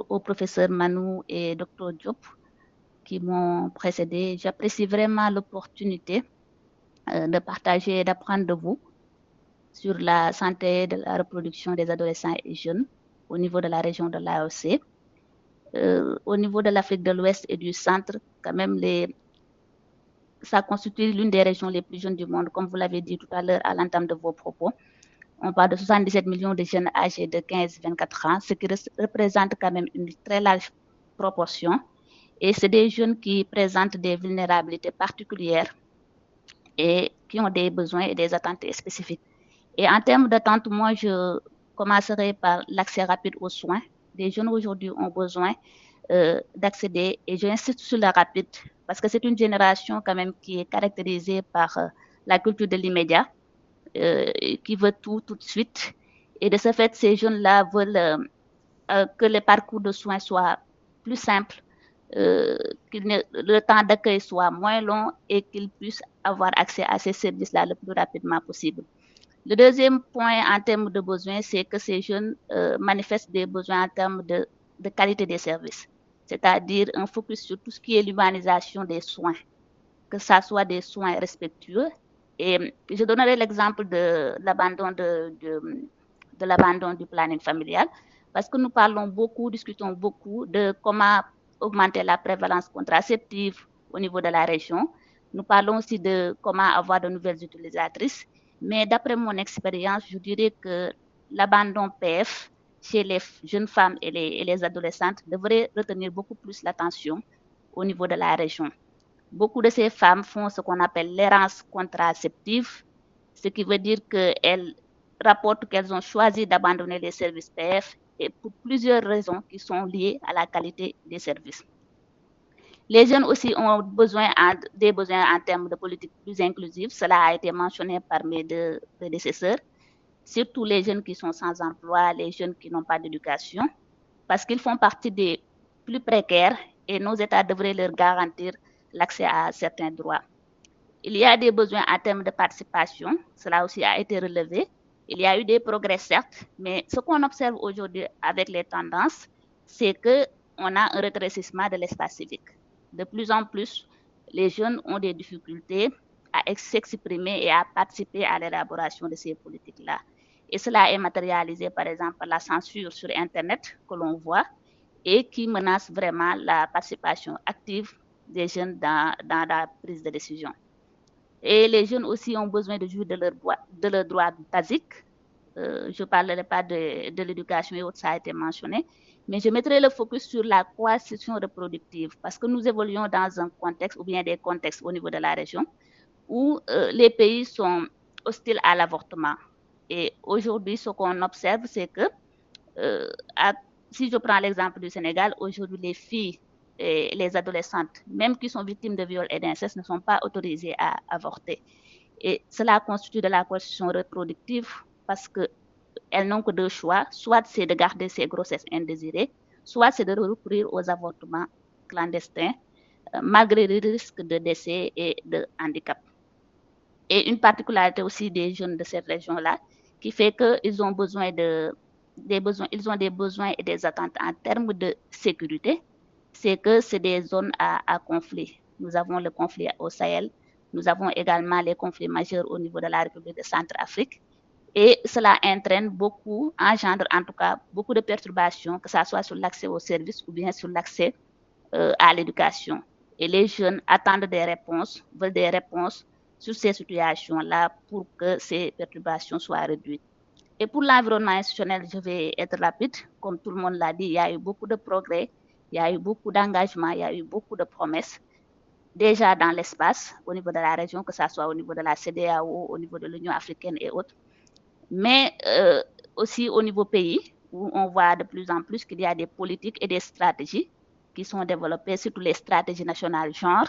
au professeur Manou et Dr. Diop qui m'ont précédé. J'apprécie vraiment l'opportunité de partager et d'apprendre de vous sur la santé de la reproduction des adolescents et jeunes au niveau de la région de l'AOC. Au niveau de l'Afrique de l'Ouest et du Centre, quand même, ça constitue l'une des régions les plus jeunes du monde, comme vous l'avez dit tout à l'heure à l'entame de vos propos. On parle de 77 millions de jeunes âgés de 15-24 ans, ce qui représente quand même une très large proportion. Et c'est des jeunes qui présentent des vulnérabilités particulières et qui ont des besoins et des attentes spécifiques. Et en termes d'attente, moi, je commencerai par l'accès rapide aux soins. Les jeunes aujourd'hui ont besoin d'accéder, et j'insiste sur la rapide, parce que c'est une génération quand même qui est caractérisée par la culture de l'immédiat, qui veut tout de suite. Et de ce fait, ces jeunes-là veulent que le parcours de soins soit plus simple, que le temps d'accueil soit moins long et qu'ils puissent avoir accès à ces services-là le plus rapidement possible. Le deuxième point en termes de besoins, c'est que ces jeunes manifestent des besoins en termes de qualité des services, c'est-à-dire un focus sur tout ce qui est l'humanisation des soins, que ça soit des soins respectueux. Et je donnerai l'exemple de l'abandon de l'abandon du planning familial, parce que nous parlons beaucoup, discutons beaucoup de comment augmenter la prévalence contraceptive au niveau de la région. Nous parlons aussi de comment avoir de nouvelles utilisatrices. Mais d'après mon expérience, je dirais que l'abandon PF chez les jeunes femmes et les adolescentes devrait retenir beaucoup plus l'attention au niveau de la région. Beaucoup de ces femmes font ce qu'on appelle l'errance contraceptive, ce qui veut dire qu'elles rapportent qu'elles ont choisi d'abandonner les services PF et pour plusieurs raisons qui sont liées à la qualité des services. Les jeunes aussi ont des besoins en termes de politique plus inclusive. Cela a été mentionné par mes deux prédécesseurs, surtout les jeunes qui sont sans emploi, les jeunes qui n'ont pas d'éducation, parce qu'ils font partie des plus précaires et nos États devraient leur garantir l'accès à certains droits. Il y a des besoins en termes de participation, cela aussi a été relevé. Il y a eu des progrès, certes, mais ce qu'on observe aujourd'hui avec les tendances, c'est qu'on a un rétrécissement de l'espace civique. De plus en plus, les jeunes ont des difficultés à s'exprimer et à participer à l'élaboration de ces politiques-là. Et cela est matérialisé, par exemple, par la censure sur Internet que l'on voit et qui menace vraiment la participation active des jeunes dans la prise de décision. Et les jeunes aussi ont besoin de jouir de leurs droits basiques. Je ne parlerai pas de l'éducation et autres, ça a été mentionné, mais je mettrai le focus sur la coercition reproductive parce que nous évoluons dans un contexte ou bien des contextes au niveau de la région où les pays sont hostiles à l'avortement. Et aujourd'hui, ce qu'on observe, c'est que si je prends l'exemple du Sénégal, aujourd'hui, les filles et les adolescentes, même qui sont victimes de viols et d'inceste, ne sont pas autorisées à avorter. Et cela constitue de la coercition reproductive parce qu'elles n'ont que deux choix, soit c'est de garder ces grossesses indésirées, soit c'est de recourir aux avortements clandestins, malgré les risques de décès et de handicap. Et une particularité aussi des jeunes de cette région-là, qui fait qu'ils ont des besoins et des attentes en termes de sécurité, c'est que c'est des zones à conflit. Nous avons le conflit au Sahel, nous avons également les conflits majeurs au niveau de la République de Centrafrique, et cela engendre en tout cas beaucoup de perturbations, que ce soit sur l'accès aux services ou bien sur l'accès à l'éducation. Et les jeunes attendent des réponses, veulent des réponses sur ces situations-là pour que ces perturbations soient réduites. Et pour l'environnement institutionnel, je vais être rapide. Comme tout le monde l'a dit, il y a eu beaucoup de progrès, il y a eu beaucoup d'engagement, il y a eu beaucoup de promesses déjà dans l'espace au niveau de la région, que ce soit au niveau de la CEDEAO, au niveau de l'Union africaine et autres, mais aussi au niveau pays, où on voit de plus en plus qu'il y a des politiques et des stratégies qui sont développées, surtout les stratégies nationales genre,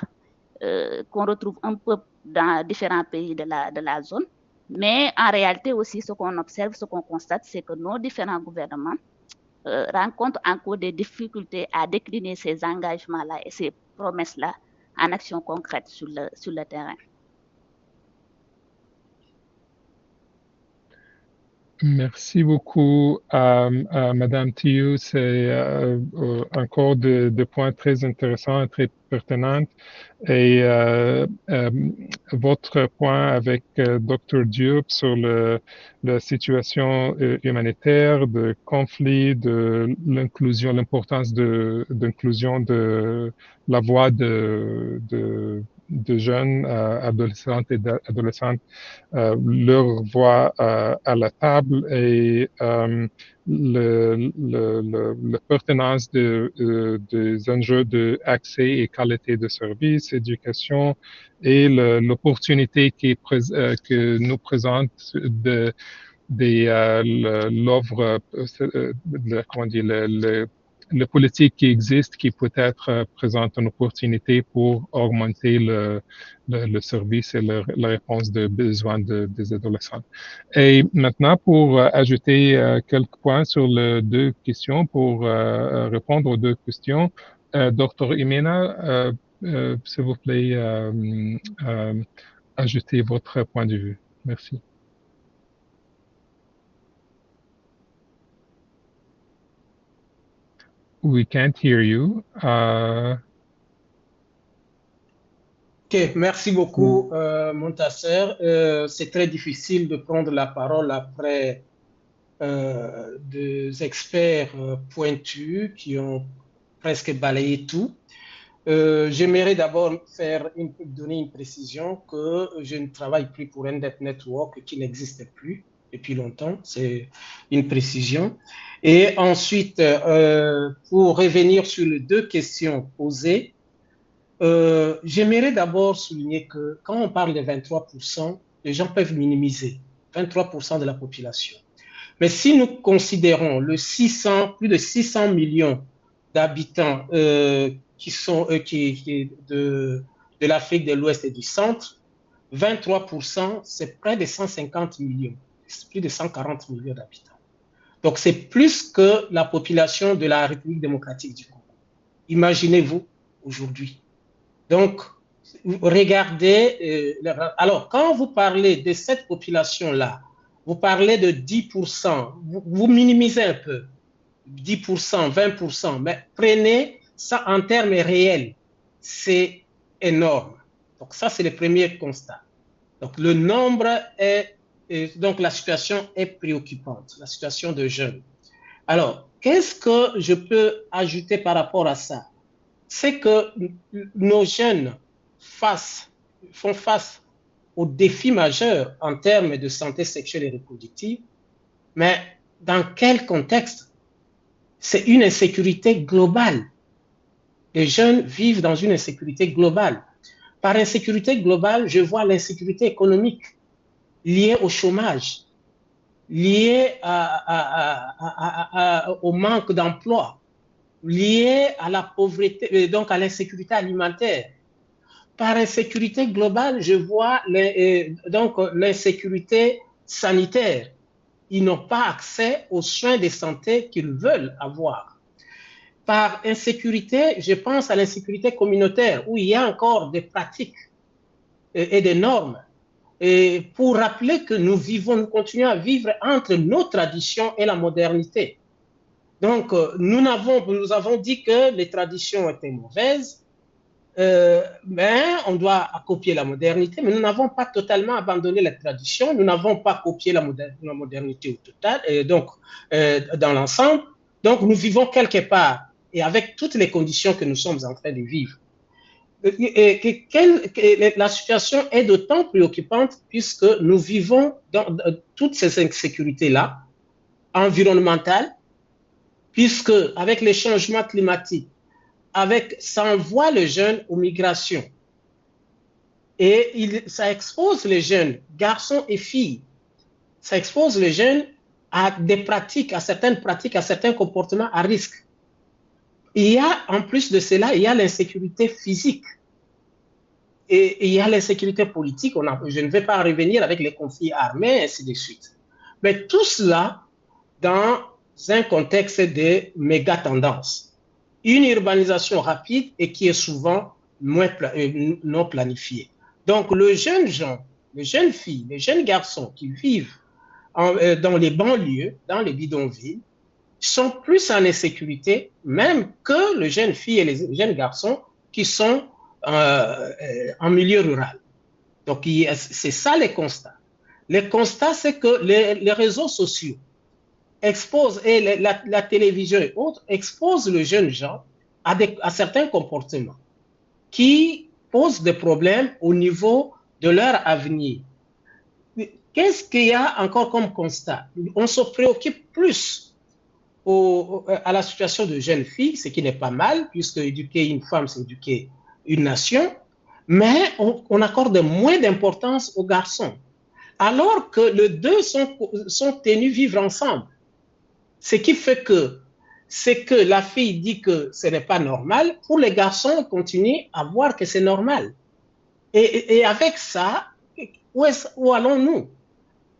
qu'on retrouve un peu dans différents pays de la zone. Mais en réalité aussi, ce qu'on observe, ce qu'on constate, c'est que nos différents gouvernements rencontrent encore des difficultés à décliner ces engagements-là et ces promesses-là en action concrète sur le terrain. Merci beaucoup à Madame Thiou. C'est encore des points très intéressants et très pertinents. Et votre point avec Dr. Diop sur la situation humanitaire, de conflit, de l'inclusion, l'importance d'inclusion de la voix de jeunes adolescentes et adolescentes, leur voix à la table et la pertinence des enjeux d'accès et qualité de service, éducation et l'opportunité que nous présente l'offre, comment dire, le politique qui existe, qui peut-être présente une opportunité pour augmenter le service et la réponse de besoins des adolescents. Et maintenant, pour ajouter quelques points sur les deux questions, pour répondre aux deux questions, Dr. Imena, s'il vous plaît, ajoutez votre point de vue. Merci. We can't hear you. Ok, merci beaucoup, Montasser. C'est très difficile de prendre la parole après des experts pointus qui ont presque balayé tout. J'aimerais d'abord donner une précision que je ne travaille plus pour NDEP Network qui n'existe plus depuis longtemps, c'est une précision. Et ensuite, pour revenir sur les deux questions posées, j'aimerais d'abord souligner que quand on parle de 23%, les gens peuvent minimiser 23% de la population. Mais si nous considérons plus de 600 millions d'habitants qui sont de l'Afrique de l'Ouest et du Centre, 23%, c'est près de 150 millions, plus de 140 millions d'habitants. Donc, c'est plus que la population de la République démocratique du Congo. Imaginez-vous aujourd'hui. Donc, regardez. Alors, quand vous parlez de cette population-là, vous parlez de 10%, vous minimisez un peu, 10%, 20%, mais prenez ça en termes réels, c'est énorme. Donc, ça, c'est le premier constat. Donc, le nombre donc la situation est préoccupante, la situation de jeunes. Alors, qu'est-ce que je peux ajouter par rapport à ça? C'est que nos jeunes font face aux défis majeurs en termes de santé sexuelle et reproductive, mais dans quel contexte? C'est une insécurité globale. Les jeunes vivent dans une insécurité globale. Par insécurité globale, je vois l'insécurité économique liée au chômage, liée au manque d'emploi, liée à la pauvreté, donc à l'insécurité alimentaire. Par insécurité globale, je vois donc l'insécurité sanitaire. Ils n'ont pas accès aux soins de santé qu'ils veulent avoir. Par insécurité, je pense à l'insécurité communautaire, où il y a encore des pratiques et des normes. Et pour rappeler que nous continuons à vivre entre nos traditions et la modernité. Donc, nous avons dit que les traditions étaient mauvaises, mais on doit copier la modernité, mais nous n'avons pas totalement abandonné la tradition, nous n'avons pas copié la modernité au total, donc dans l'ensemble. Donc, nous vivons quelque part, et avec toutes les conditions que nous sommes en train de vivre. La situation est d'autant préoccupante puisque nous vivons dans toutes ces insécurités-là, environnementales, puisque avec les changements climatiques, ça envoie les jeunes aux migrations. Et ça expose les jeunes, garçons et filles, ça expose les jeunes à des pratiques, à certaines pratiques, à certains comportements à risque. En plus de cela, il y a l'insécurité physique. Et il y a l'insécurité politique. Je ne vais pas revenir avec les conflits armés, et ainsi de suite. Mais tout cela dans un contexte de méga tendances. Une urbanisation rapide et qui est souvent non planifiée. Donc, le jeune gens, les jeunes filles, les jeunes garçons qui vivent dans les banlieues, dans les bidonvilles, sont plus en insécurité même que les jeunes filles et les jeunes garçons qui sont en milieu rural. Donc, c'est ça les constats. Le constat, c'est que les réseaux sociaux exposent, et la télévision et autres, exposent les jeunes gens à certains comportements qui posent des problèmes au niveau de leur avenir. Qu'est-ce qu'il y a encore comme constat? On se préoccupe plus à la situation de jeunes filles, ce qui n'est pas mal, puisque éduquer une femme, c'est éduquer une nation, mais on accorde moins d'importance aux garçons, alors que les deux sont tenus vivre ensemble. Ce qui fait que c'est que la fille dit que ce n'est pas normal, pour les garçons, ils continuent à voir que c'est normal. Et avec ça, où allons-nous?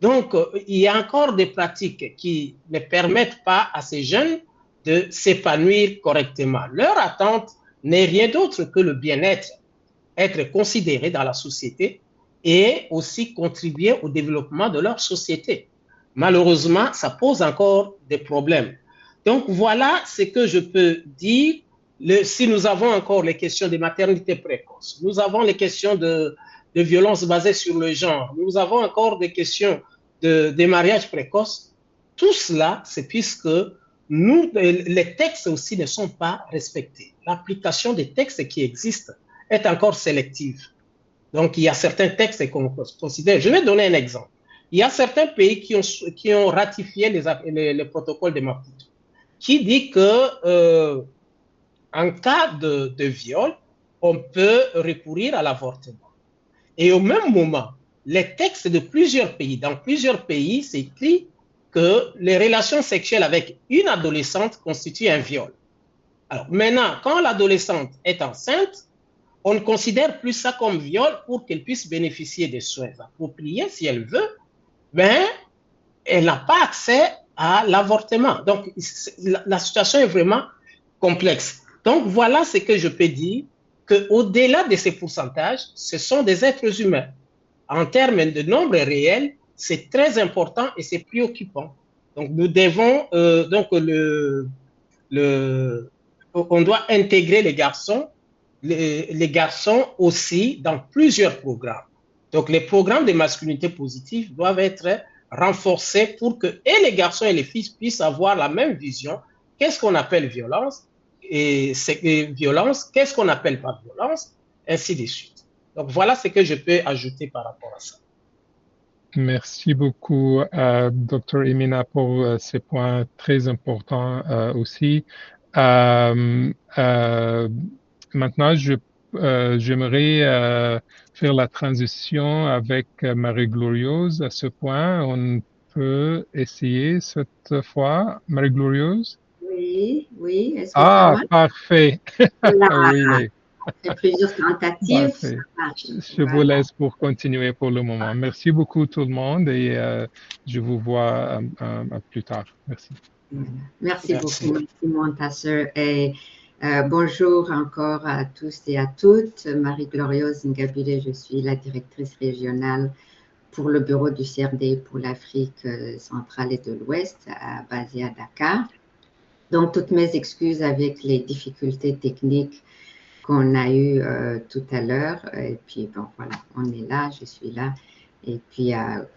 Donc, il y a encore des pratiques qui ne permettent pas à ces jeunes de s'épanouir correctement. Leur attente n'est rien d'autre que le bien-être, être considéré dans la société et aussi contribuer au développement de leur société. Malheureusement, ça pose encore des problèmes. Donc, voilà ce que je peux dire. Si nous avons encore les questions de maternité précoce, nous avons les questions de violences basées sur le genre, nous avons encore des questions des mariages précoces. Tout cela, c'est puisque les textes aussi ne sont pas respectés. L'application des textes qui existent est encore sélective. Donc, il y a certains textes qu'on considère. Je vais donner un exemple. Il y a certains pays qui ont ratifié le protocole de Maputo, qui dit que en cas de viol, on peut recourir à l'avortement. Et au même moment, les textes de plusieurs pays, dans plusieurs pays, c'est écrit que les relations sexuelles avec une adolescente constituent un viol. Alors maintenant, quand l'adolescente est enceinte, on ne considère plus ça comme viol pour qu'elle puisse bénéficier des soins appropriés si elle veut, mais elle n'a pas accès à l'avortement. Donc, la situation est vraiment complexe. Donc, voilà ce que je peux dire, qu'au-delà de ces pourcentages, ce sont des êtres humains. En termes de nombre réel, c'est très important et c'est préoccupant. Donc, nous devons, on doit intégrer les garçons aussi dans plusieurs programmes. Donc, les programmes de masculinité positive doivent être renforcer pour que et les garçons et les filles puissent avoir la même vision. Qu'est-ce qu'on appelle violence? Et violence, qu'est-ce qu'on appelle pas violence? Ainsi de suite. Donc, voilà ce que je peux ajouter par rapport à ça. Merci beaucoup, Dr. Emina, pour ces points très importants aussi. Maintenant, j'aimerais faire la transition avec Marie-Glorieuse à ce point. On peut essayer cette fois, Marie-Glorieuse? Oui, oui. Est-ce que Ah, ça marche? parfait. Voilà. Oui, oui. Après plusieurs tentatives, ça Parfait. marche. Je vous Voilà. laisse pour continuer pour le moment. Merci beaucoup tout le monde et je vous vois plus tard. Merci. Merci beaucoup, merci Montasseur. Et bonjour encore à tous et à toutes. Marie-Glorieuse Ngabire, je suis la directrice régionale pour le bureau du CRD pour l'Afrique centrale et de l'Ouest, basé à Dakar. Donc, toutes mes excuses avec les difficultés techniques qu'on a eues tout à l'heure. Et puis, bon, voilà, on est là, je suis là. Et puis,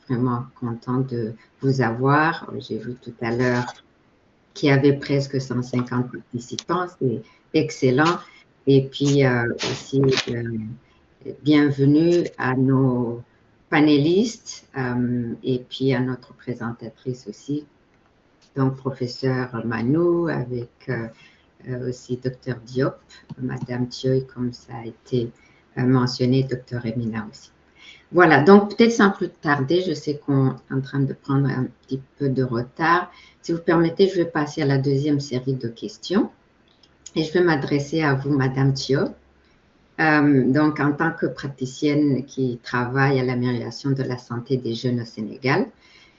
vraiment content de vous avoir. J'ai vu tout à l'heure qu'il y avait presque 150 participants. C'est excellent. Et puis, aussi, bienvenue à nos panélistes et puis à notre présentatrice aussi. Donc, professeur Manou, avec aussi Dr Diop, Madame Thioy, comme ça a été mentionné, Dr Emina aussi. Voilà, donc peut-être sans plus tarder, je sais qu'on est en train de prendre un petit peu de retard. Si vous permettez, je vais passer à la deuxième série de questions et je vais m'adresser à vous, Madame Thioy. Donc, en tant que praticienne qui travaille à l'amélioration de la santé des jeunes au Sénégal,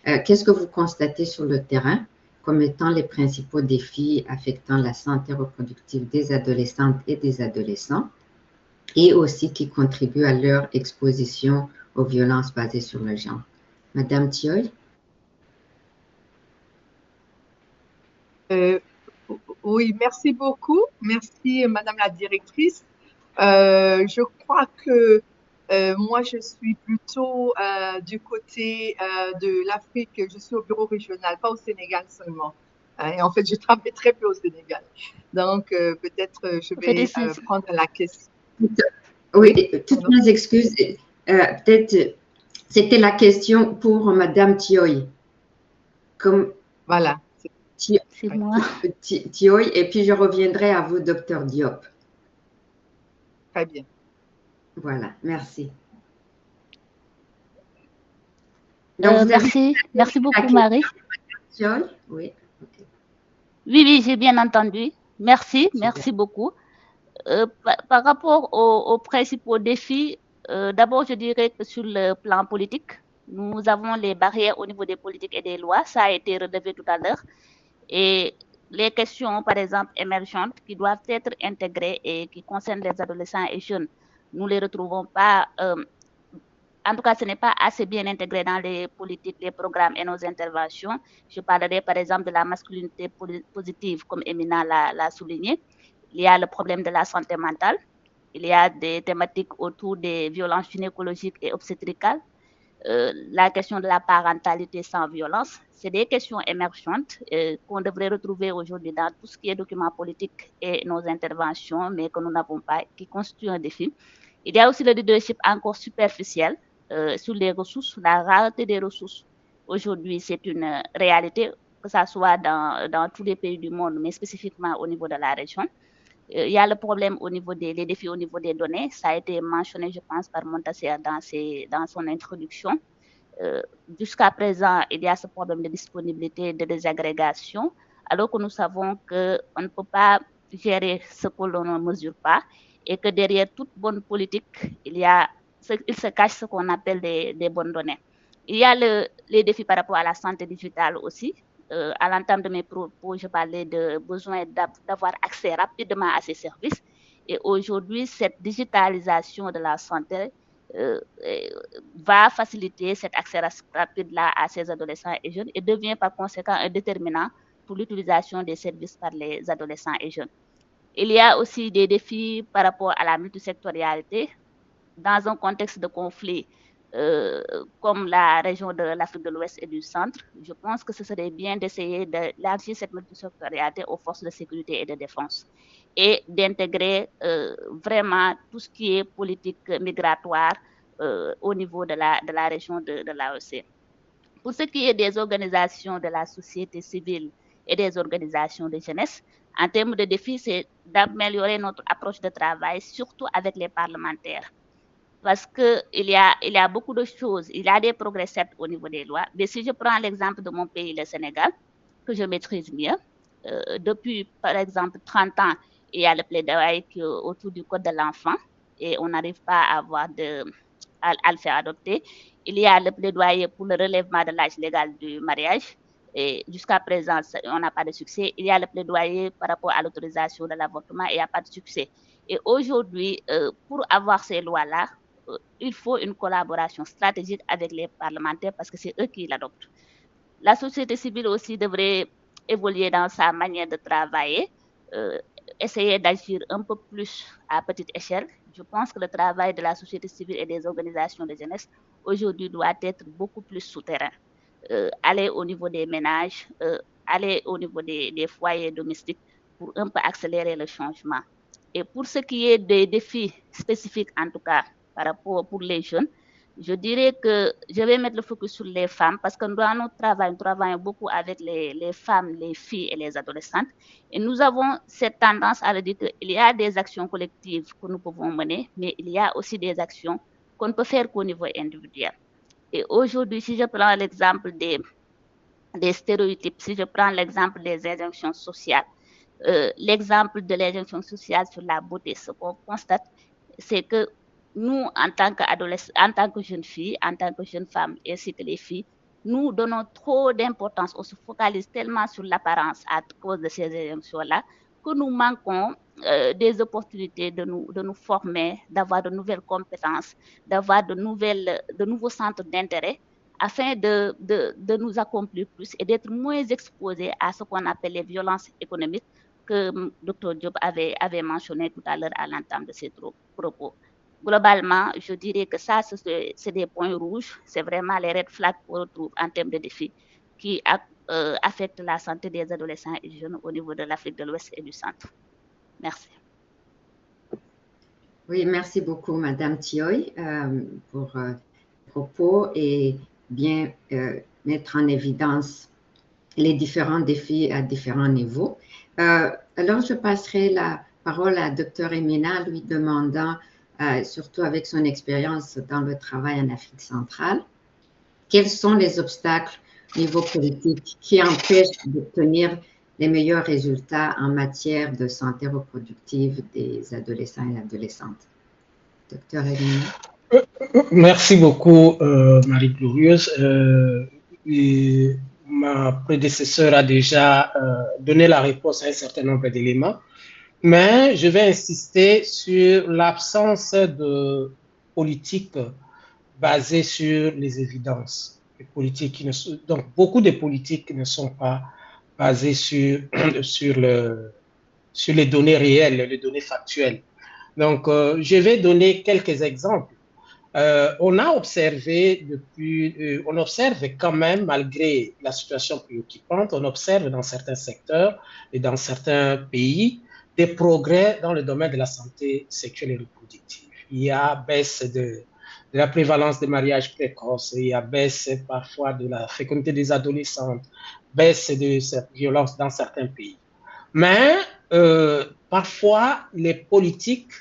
qu'est-ce que vous constatez sur le terrain comme étant les principaux défis affectant la santé reproductive des adolescentes et des adolescents et aussi qui contribuent à leur exposition aux violences basées sur le genre? Madame Thioy? Oui, merci beaucoup. Merci, Madame la directrice. Je crois que moi, je suis plutôt du côté de l'Afrique. Je suis au bureau régional, pas au Sénégal seulement. Et en fait, je travaille très peu au Sénégal. Donc, peut-être je vais prendre la question. Oui, toutes mes excuses. Peut-être c'était la question pour Madame Thioy. Comme voilà. C'est moi. Thioy, et puis je reviendrai à vous, Dr Diop. Très bien. Voilà, merci. Donc, merci beaucoup, Marie. Thioy? Oui. Okay. Oui, j'ai bien entendu. Merci beaucoup. Par rapport aux principaux défis, d'abord, je dirais que sur le plan politique, nous avons les barrières au niveau des politiques et des lois. Ça a été relevé tout à l'heure. Et les questions, par exemple, émergentes qui doivent être intégrées et qui concernent les adolescents et jeunes, nous ne les retrouvons pas. En tout cas, ce n'est pas assez bien intégré dans les politiques, les programmes et nos interventions. Je parlerai par exemple de la masculinité positive, comme Emina l'a souligné. Il y a le problème de la santé mentale. Il y a des thématiques autour des violences gynécologiques et obstétricales. La question de la parentalité sans violence. C'est des questions émergentes qu'on devrait retrouver aujourd'hui dans tout ce qui est documents politiques et nos interventions, mais que nous n'avons pas, qui constituent un défi. Il y a aussi le leadership encore superficiel sur les ressources, la rareté des ressources. Aujourd'hui, c'est une réalité, que ça soit dans tous les pays du monde, mais spécifiquement au niveau de la région. Il y a le problème au niveau les défis au niveau des données. Ça a été mentionné, je pense, par Montasseur dans son introduction. Jusqu'à présent, il y a ce problème de disponibilité, de désagrégation, alors que nous savons qu'on ne peut pas gérer ce que l'on ne mesure pas et que derrière toute bonne politique, il se cache ce qu'on appelle des bonnes données. Il y a les défis par rapport à la santé digitale aussi. À l'entame de mes propos, je parlais de besoin d'avoir accès rapidement à ces services. Et aujourd'hui, cette digitalisation de la santé va faciliter cet accès rapide-là à ces adolescents et jeunes et devient par conséquent un déterminant pour l'utilisation des services par les adolescents et jeunes. Il y a aussi des défis par rapport à la multisectorialité. Dans un contexte de conflit, comme la région de l'Afrique de l'Ouest et du Centre, je pense que ce serait bien d'essayer d'élargir cette multisectorialité aux forces de sécurité et de défense et d'intégrer vraiment tout ce qui est politique migratoire au niveau de la région de l'AOC. Pour ce qui est des organisations de la société civile et des organisations de jeunesse, en termes de défis, c'est d'améliorer notre approche de travail, surtout avec les parlementaires. Parce qu'il y a beaucoup de choses, il y a des progrès certes au niveau des lois, mais si je prends l'exemple de mon pays, le Sénégal, que je maîtrise mieux, depuis par exemple 30 ans, il y a le plaidoyer autour du code de l'enfant et on n'arrive pas à le faire adopter. Il y a le plaidoyer pour le relèvement de l'âge légal du mariage et jusqu'à présent, on n'a pas de succès. Il y a le plaidoyer par rapport à l'autorisation de l'avortement et il n'y a pas de succès. Et aujourd'hui, pour avoir ces lois-là, il faut une collaboration stratégique avec les parlementaires parce que c'est eux qui l'adoptent. La société civile aussi devrait évoluer dans sa manière de travailler, essayer d'agir un peu plus à petite échelle. Je pense que le travail de la société civile et des organisations de jeunesse aujourd'hui doit être beaucoup plus souterrain. Aller au niveau des ménages, aller au niveau des foyers domestiques pour un peu accélérer le changement. Et pour ce qui est des défis spécifiques, en tout cas, par rapport pour les jeunes, je dirais que je vais mettre le focus sur les femmes parce que dans notre travail, nous travaillons beaucoup avec les femmes, les filles et les adolescentes. Et nous avons cette tendance à dire qu'il y a des actions collectives que nous pouvons mener, mais il y a aussi des actions qu'on ne peut faire qu'au niveau individuel. Et aujourd'hui, si je prends l'exemple des stéréotypes, si je prends l'exemple des injonctions sociales, l'exemple de l'injonction sociale sur la beauté, ce qu'on constate, c'est que nous, en tant qu'adolescents, en tant que jeunes filles, en tant que jeunes femmes, ainsi que les filles, nous donnons trop d'importance, on se focalise tellement sur l'apparence à cause de ces injonctions-là que nous manquons des opportunités de nous former, d'avoir de nouvelles compétences, d'avoir de nouveaux centres d'intérêt afin de nous accomplir plus et d'être moins exposés à ce qu'on appelle les violences économiques que Dr Diop avait mentionné tout à l'heure à l'entame de ses propos. Globalement, je dirais que ça, c'est des points rouges, c'est vraiment les red flags qu'on retrouve en termes de défis qui affectent la santé des adolescents et des jeunes au niveau de l'Afrique de l'Ouest et du Centre. Merci. Oui, merci beaucoup, Madame Thioye, pour propos et bien mettre en évidence les différents défis à différents niveaux. Alors, je passerai la parole à Dr Emina, lui demandant, surtout avec son expérience dans le travail en Afrique centrale, quels sont les obstacles au niveau politique qui empêchent d'obtenir les meilleurs résultats en matière de santé reproductive des adolescents et adolescentes. Dr Emina. Merci beaucoup, Marie-Glorieuse. Ma prédécesseur a déjà donné la réponse à un certain nombre d'éléments, mais je vais insister sur l'absence de politique basée sur les évidences. Donc, beaucoup de politiques ne sont pas basées sur les données réelles, les données factuelles. Donc, je vais donner quelques exemples. On a observé on observe quand même, malgré la situation préoccupante, on observe dans certains secteurs et dans certains pays des progrès dans le domaine de la santé sexuelle et reproductive. Il y a baisse de la prévalence des mariages précoces, il y a baisse parfois de la fécondité des adolescentes, baisse de cette violence dans certains pays. Mais parfois, les politiques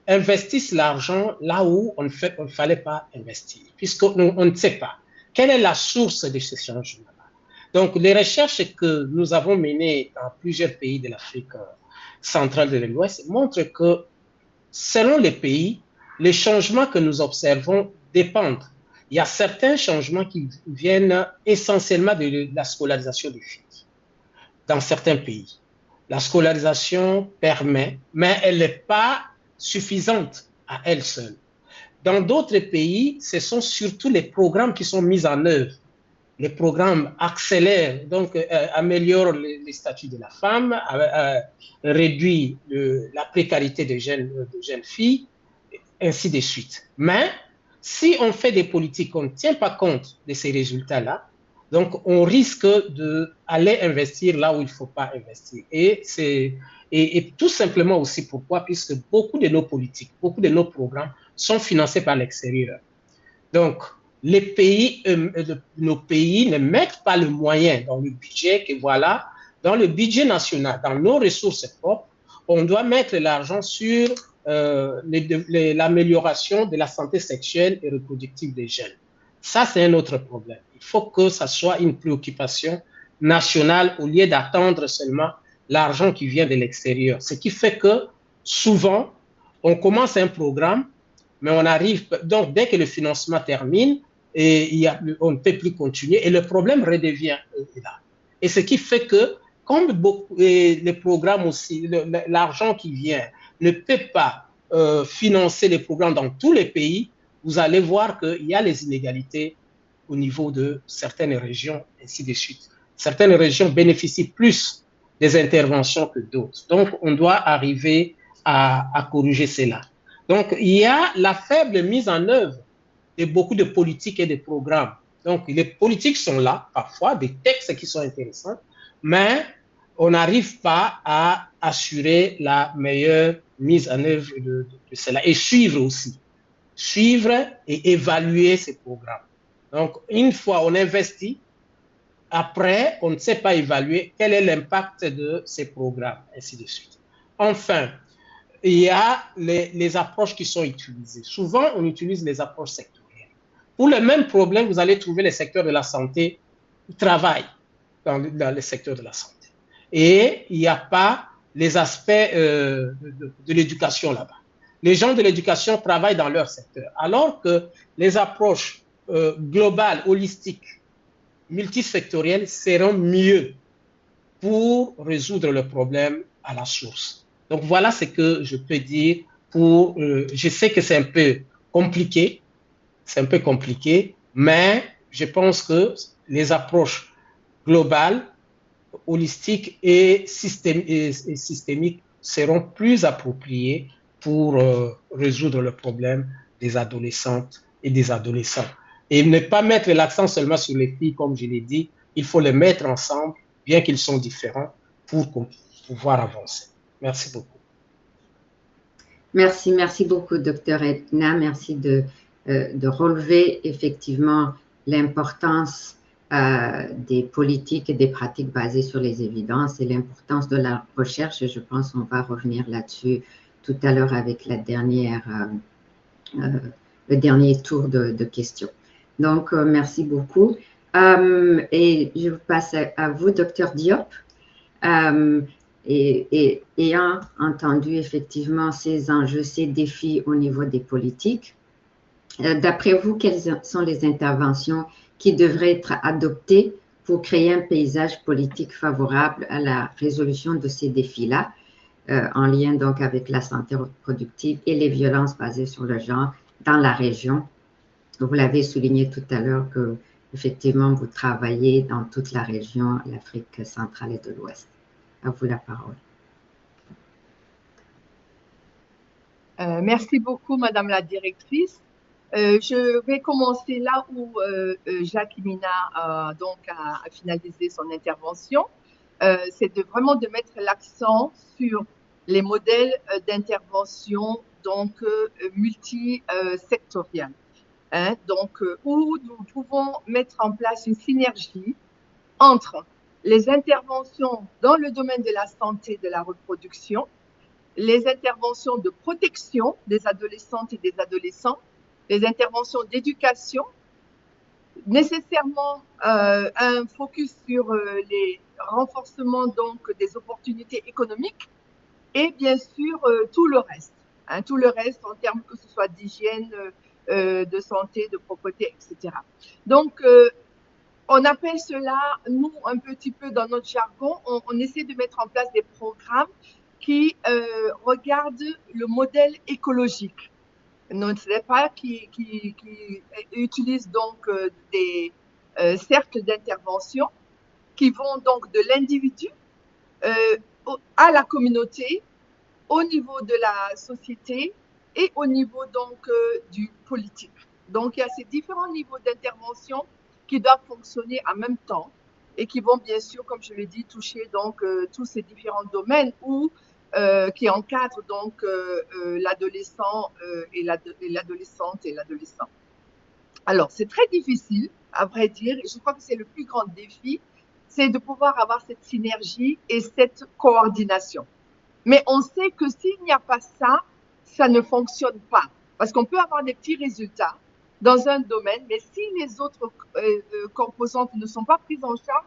investissent l'argent là où on ne fallait pas investir, puisqu'on ne sait pas quelle est la source de ces changements-là. Donc, les recherches que nous avons menées dans plusieurs pays de l'Afrique centrale et de l'Ouest montrent que, selon les pays, les changements que nous observons dépendent. Il y a certains changements qui viennent essentiellement de la scolarisation des filles dans certains pays. La scolarisation permet, mais elle n'est pas suffisante à elle seule. Dans d'autres pays, ce sont surtout les programmes qui sont mis en œuvre. Les programmes accélèrent, donc améliorent les statuts de la femme, réduisent la précarité des jeunes filles, ainsi de suite. Mais si on fait des politiques, on ne tient pas compte de ces résultats-là, donc on risque d'aller investir là où il ne faut pas investir. Et tout simplement aussi pourquoi, puisque beaucoup de nos politiques, beaucoup de nos programmes sont financés par l'extérieur. Donc, nos pays ne mettent pas le moyen dans le budget que voilà, dans le budget national, dans nos ressources propres, on doit mettre l'argent sur l'amélioration de la santé sexuelle et reproductive des jeunes. Ça, c'est un autre problème. Il faut que ça soit une préoccupation nationale au lieu d'attendre seulement l'argent qui vient de l'extérieur. Ce qui fait que souvent, on commence un programme, mais on arrive, donc dès que le financement termine, on ne peut plus continuer et le problème redevient là. Et ce qui fait que, comme les programmes aussi, l'argent qui vient ne peut pas financer les programmes dans tous les pays, vous allez voir qu'il y a les inégalités au niveau de certaines régions, ainsi de suite. Certaines régions bénéficient plus des interventions que d'autres. Donc, on doit arriver à corriger cela. Donc, il y a la faible mise en œuvre de beaucoup de politiques et de programmes. Donc, les politiques sont là, parfois, des textes qui sont intéressants, mais on n'arrive pas à assurer la meilleure mise en œuvre de cela. Et suivre aussi. Suivre et évaluer ces programmes. Donc, une fois on investit, après, on ne sait pas évaluer quel est l'impact de ces programmes, ainsi de suite. Enfin, il y a les approches qui sont utilisées. Souvent, on utilise les approches sectorielles. Pour le même problème, vous allez trouver les secteurs de la santé qui travaillent dans le secteur de la santé. Et il n'y a pas les aspects de l'éducation là-bas. Les gens de l'éducation travaillent dans leur secteur, alors que les approches globales, holistiques, multisectorielles seront mieux pour résoudre le problème à la source. Donc voilà ce que je peux dire je sais que c'est un peu compliqué, mais je pense que les approches globales, holistiques et systémiques seront plus appropriées pour résoudre le problème des adolescentes et des adolescents. Et ne pas mettre l'accent seulement sur les filles, comme je l'ai dit, il faut les mettre ensemble, bien qu'ils sont différents, pour pouvoir avancer. Merci beaucoup. Merci beaucoup, Dr. Edna. Merci de relever effectivement l'importance des politiques et des pratiques basées sur les évidences et l'importance de la recherche. Et je pense qu'on va revenir là-dessus tout à l'heure avec le dernier tour de questions. Donc, merci beaucoup. Et je passe à vous, Dr. Diop. Et ayant entendu effectivement ces enjeux, ces défis au niveau des politiques, d'après vous, quelles sont les interventions qui devraient être adoptées pour créer un paysage politique favorable à la résolution de ces défis-là, en lien donc avec la santé reproductive et les violences basées sur le genre dans la région? Vous l'avez souligné tout à l'heure que effectivement vous travaillez dans toute la région, l'Afrique centrale et de l'Ouest. À vous la parole. Merci beaucoup, Madame la directrice. Je vais commencer là où Jacques Mina a finalisé son intervention. C'est vraiment de mettre l'accent sur les modèles d'intervention multisectoriels. Où nous pouvons mettre en place une synergie entre les interventions dans le domaine de la santé et de la reproduction, les interventions de protection des adolescentes et des adolescents, les interventions d'éducation, nécessairement un focus sur les renforcements des opportunités économiques et bien sûr tout le reste. Tout le reste en termes que ce soit d'hygiène, de santé, de propreté, etc. Donc, on appelle cela, nous, un petit peu dans notre jargon, on essaie de mettre en place des programmes qui regardent le modèle écologique. Non, ce n'est pas qui utilisent donc des cercles d'intervention qui vont donc de l'individu à la communauté, au niveau de la société et au niveau donc du politique. Donc, il y a ces différents niveaux d'intervention qui doivent fonctionner en même temps et qui vont bien sûr, comme je l'ai dit, toucher donc tous ces différents domaines qui encadrent donc l'adolescent et l'adolescente et l'adolescent. Alors, c'est très difficile, à vrai dire, et je crois que c'est le plus grand défi, c'est de pouvoir avoir cette synergie et cette coordination. Mais on sait que s'il n'y a pas ça, ça ne fonctionne pas. Parce qu'on peut avoir des petits résultats dans un domaine, mais si les autres composantes ne sont pas prises en charge,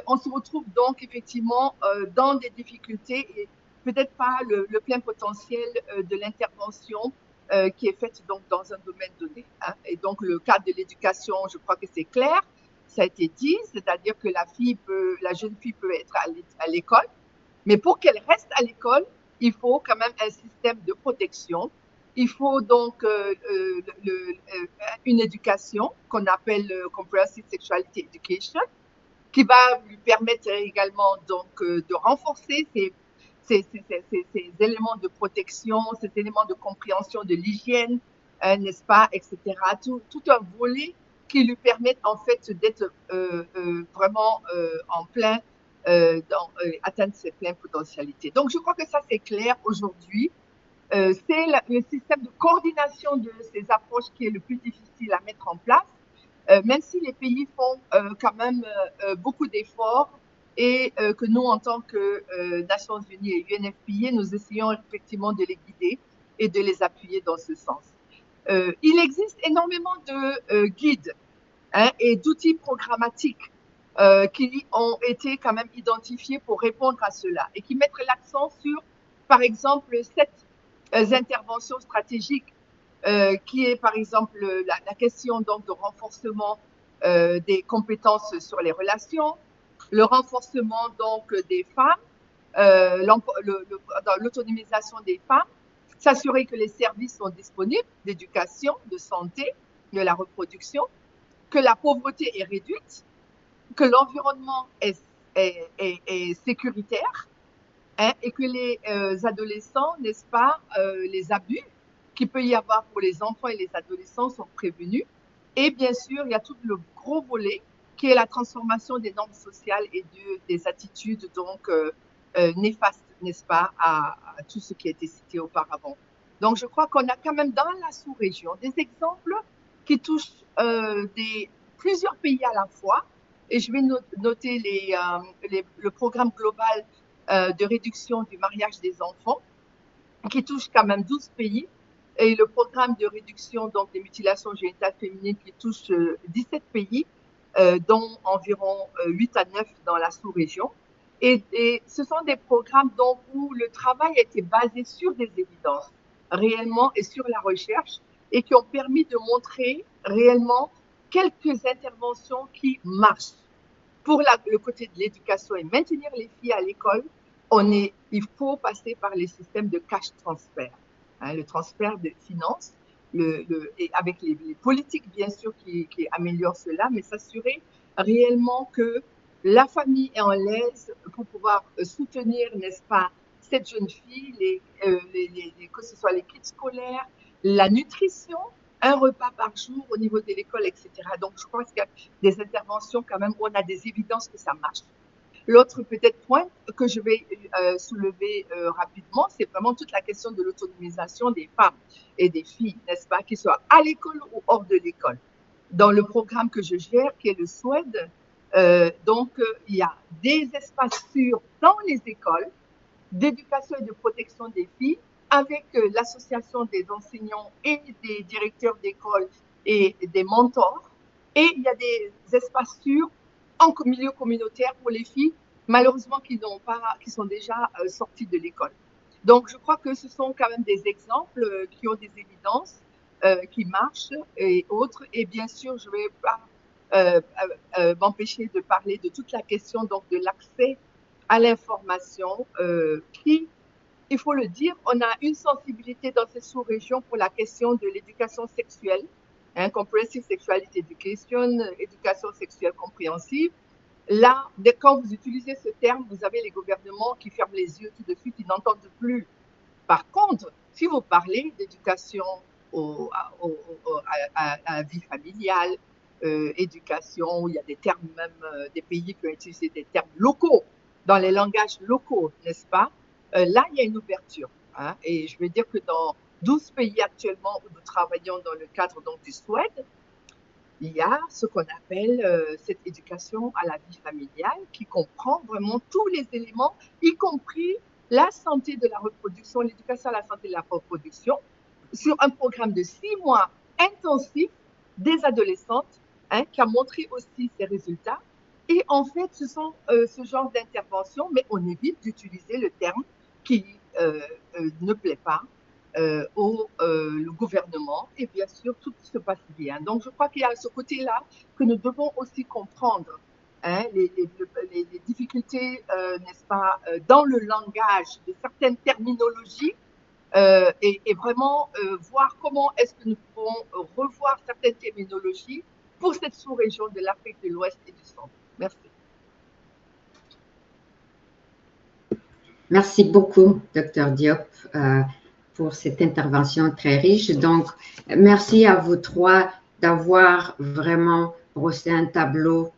on se retrouve donc effectivement dans des difficultés et peut-être pas le plein potentiel de l'intervention qui est faite donc dans un domaine donné. Hein. Et donc le cadre de l'éducation, je crois que c'est clair, ça a été dit, c'est-à-dire que la jeune fille peut être à l'école, mais pour qu'elle reste à l'école, il faut quand même un système de protection. Il faut donc une éducation qu'on appelle Comprehensive Sexuality Education, qui va lui permettre également donc de renforcer ces éléments de protection, ces éléments de compréhension de l'hygiène, n'est-ce pas, etc. Tout un volet qui lui permet en fait d'être vraiment en plein atteindre ses pleines potentialités. Donc, je crois que ça, c'est clair aujourd'hui. C'est le système de coordination de ces approches qui est le plus difficile à mettre en place, même si les pays font quand même beaucoup d'efforts et que nous, en tant que Nations Unies et UNFPA, nous essayons effectivement de les guider et de les appuyer dans ce sens. Il existe énormément de guides et d'outils programmatiques qui ont été quand même identifiés pour répondre à cela et qui mettent l'accent sur, par exemple, 7 interventions stratégiques qui est, par exemple, la question donc de renforcement des compétences sur les relations, le renforcement donc des femmes, l'autonomisation des femmes, s'assurer que les services sont disponibles d'éducation, de santé, de la reproduction, que la pauvreté est réduite, que l'environnement est sécuritaire et que les adolescents, n'est-ce pas, les abus qu'il peut y avoir pour les enfants et les adolescents sont prévenus. Et bien sûr, il y a tout le gros volet qui est la transformation des normes sociales et des attitudes donc néfastes, n'est-ce pas, à tout ce qui a été cité auparavant. Donc, je crois qu'on a quand même dans la sous-région des exemples qui touchent plusieurs pays à la fois. Et je vais noter le programme global de réduction du mariage des enfants, qui touche quand même 12 pays, et le programme de réduction donc, des mutilations génitales féminines qui touche 17 pays, dont environ 8 à 9 dans la sous-région. Et ce sont des programmes donc, où le travail a été basé sur des évidences, réellement, et sur la recherche, et qui ont permis de montrer réellement quelques interventions qui marchent. Pour le côté de l'éducation et maintenir les filles à l'école, il faut passer par les systèmes de cash transfert, le transfert de finances, et avec les politiques bien sûr qui améliorent cela, mais s'assurer réellement que la famille est en l'aise pour pouvoir soutenir, n'est-ce pas, cette jeune fille, que ce soit les kits scolaires, la nutrition, un repas par jour au niveau de l'école, etc. Donc, je pense qu'il y a des interventions quand même où on a des évidences que ça marche. L'autre peut-être point que je vais soulever rapidement, c'est vraiment toute la question de l'autonomisation des femmes et des filles, n'est-ce pas, qu'ils soient à l'école ou hors de l'école. Dans le programme que je gère, qui est le SWED, il y a des espaces sûrs dans les écoles d'éducation et de protection des filles avec l'association des enseignants et des directeurs d'école et des mentors. Et il y a des espaces sûrs en milieu communautaire pour les filles, malheureusement qui sont déjà sorties de l'école. Donc, je crois que ce sont quand même des exemples qui ont des évidences, qui marchent et autres. Et bien sûr, je ne vais pas m'empêcher de parler de toute la question donc, de l'accès à l'information qui, il faut le dire, on a une sensibilité dans ces sous-régions pour la question de l'éducation sexuelle, Comprehensive Sexuality Education, éducation sexuelle compréhensive. Là, quand vous utilisez ce terme, vous avez les gouvernements qui ferment les yeux tout de suite, ils n'entendent plus. Par contre, si vous parlez d'éducation à la vie familiale, éducation, il y a des termes même, des pays qui ont utilisé des termes locaux, dans les langages locaux, n'est-ce pas? Là, il y a une ouverture. Hein, et je veux dire que dans 12 pays actuellement où nous travaillons dans le cadre donc, du SWED, il y a ce qu'on appelle cette éducation à la vie familiale qui comprend vraiment tous les éléments, y compris la santé de la reproduction, l'éducation à la santé de la reproduction, sur un programme de 6 mois intensif des adolescentes, hein, qui a montré aussi ses résultats. Et en fait, ce sont ce genre d'intervention, mais on évite d'utiliser le terme qui ne plaît pas au gouvernement, et bien sûr, tout se passe bien. Donc, je crois qu'il y a ce côté-là que nous devons aussi comprendre, hein, les difficultés, n'est-ce pas, dans le langage de certaines terminologies, et vraiment voir comment est-ce que nous pouvons revoir certaines terminologies pour cette sous-région de l'Afrique de l'Ouest et du Centre. Merci. Merci beaucoup, Dr Diop, pour cette intervention très riche. Donc, merci à vous trois d'avoir vraiment brossé un tableau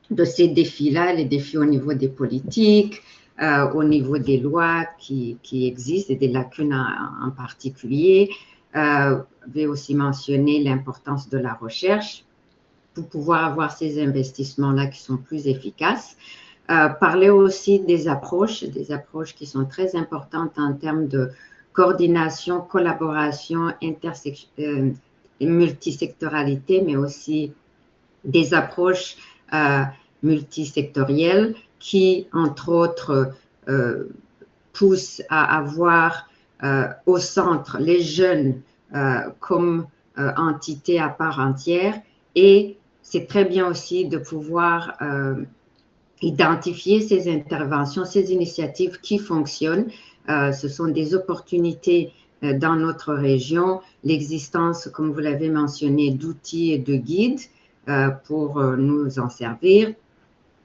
de ces défis-là, les défis au niveau des politiques, au niveau des lois qui existent et des lacunes en particulier. Vous avez aussi mentionné l'importance de la recherche pour pouvoir avoir ces investissements-là qui sont plus efficaces. Parler aussi des approches qui sont très importantes en termes de coordination, collaboration, multisectoralité, mais aussi des approches multisectorielles qui, entre autres, poussent à avoir au centre les jeunes comme entité à part entière. Et c'est très bien aussi de pouvoir identifier ces interventions, ces initiatives qui fonctionnent. Ce sont des opportunités dans notre région, l'existence, comme vous l'avez mentionné, d'outils et de guides pour nous en servir,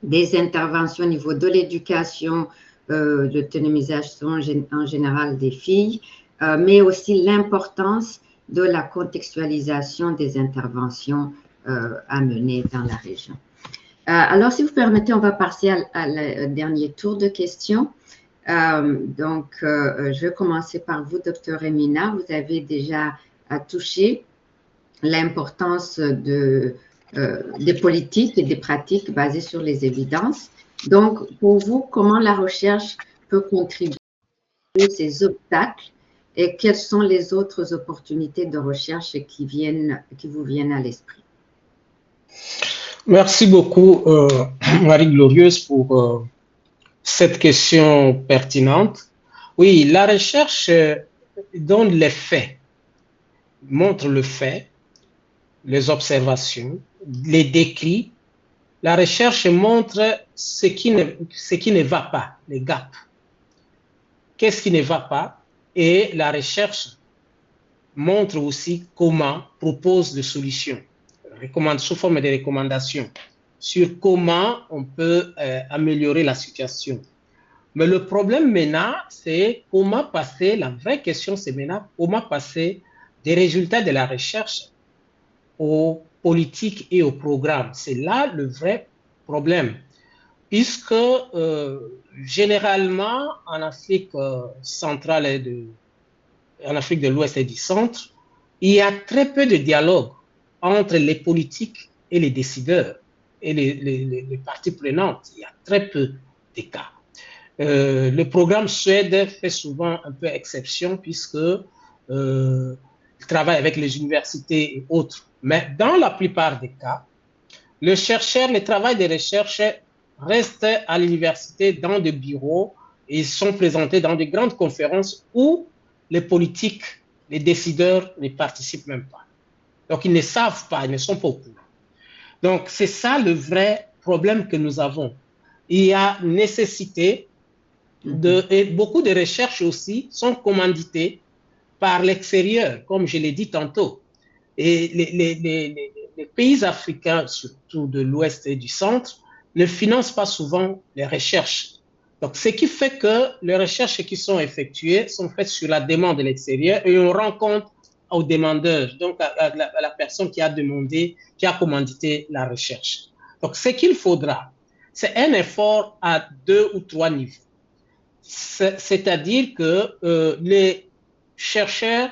des interventions au niveau de l'éducation, l'autonomisation en général des filles, mais aussi l'importance de la contextualisation des interventions à mener dans la région. Alors, si vous permettez, on va passer à le dernier tour de questions. Je vais commencer par vous, Dr Emina. Vous avez déjà touché l'importance des politiques et des pratiques basées sur les évidences. Donc, pour vous, comment la recherche peut contribuer à ces obstacles et quelles sont les autres opportunités de recherche qui vous viennent à l'esprit? Merci beaucoup, Marie-Glorieuse, pour cette question pertinente. Oui, la recherche donne les faits, montre le fait, les observations, les décrits. La recherche montre ce qui ne va pas, les gaps. Qu'est-ce qui ne va pas? Et la recherche montre aussi comment, propose des solutions, sous forme de recommandations sur comment on peut améliorer la situation. Mais le problème maintenant, c'est comment passer, la vraie question c'est maintenant, comment passer des résultats de la recherche aux politiques et aux programmes. C'est là le vrai problème, puisque généralement en Afrique centrale et en Afrique de l'Ouest et du Centre, il y a très peu de dialogue entre les politiques et les décideurs et les parties prenantes. Il y a très peu de cas. Le programme Suède fait souvent un peu exception puisque il travaille avec les universités et autres. Mais dans la plupart des cas, le travail de recherche reste à l'université dans des bureaux et sont présentés dans de grandes conférences où les politiques, les décideurs ne participent même pas. Donc, ils ne savent pas, ils ne sont pas au courant. Donc, c'est ça le vrai problème que nous avons. Il y a nécessité et beaucoup de recherches aussi sont commanditées par l'extérieur, comme je l'ai dit tantôt. Et les pays africains, surtout de l'Ouest et du Centre, ne financent pas souvent les recherches. Donc, ce qui fait que les recherches qui sont effectuées sont faites sur la demande de l'extérieur et on rencontre au demandeur, donc à la personne qui a demandé, qui a commandité la recherche. Donc, ce qu'il faudra, c'est un effort à 2 ou 3 niveaux. C'est-à-dire que les chercheurs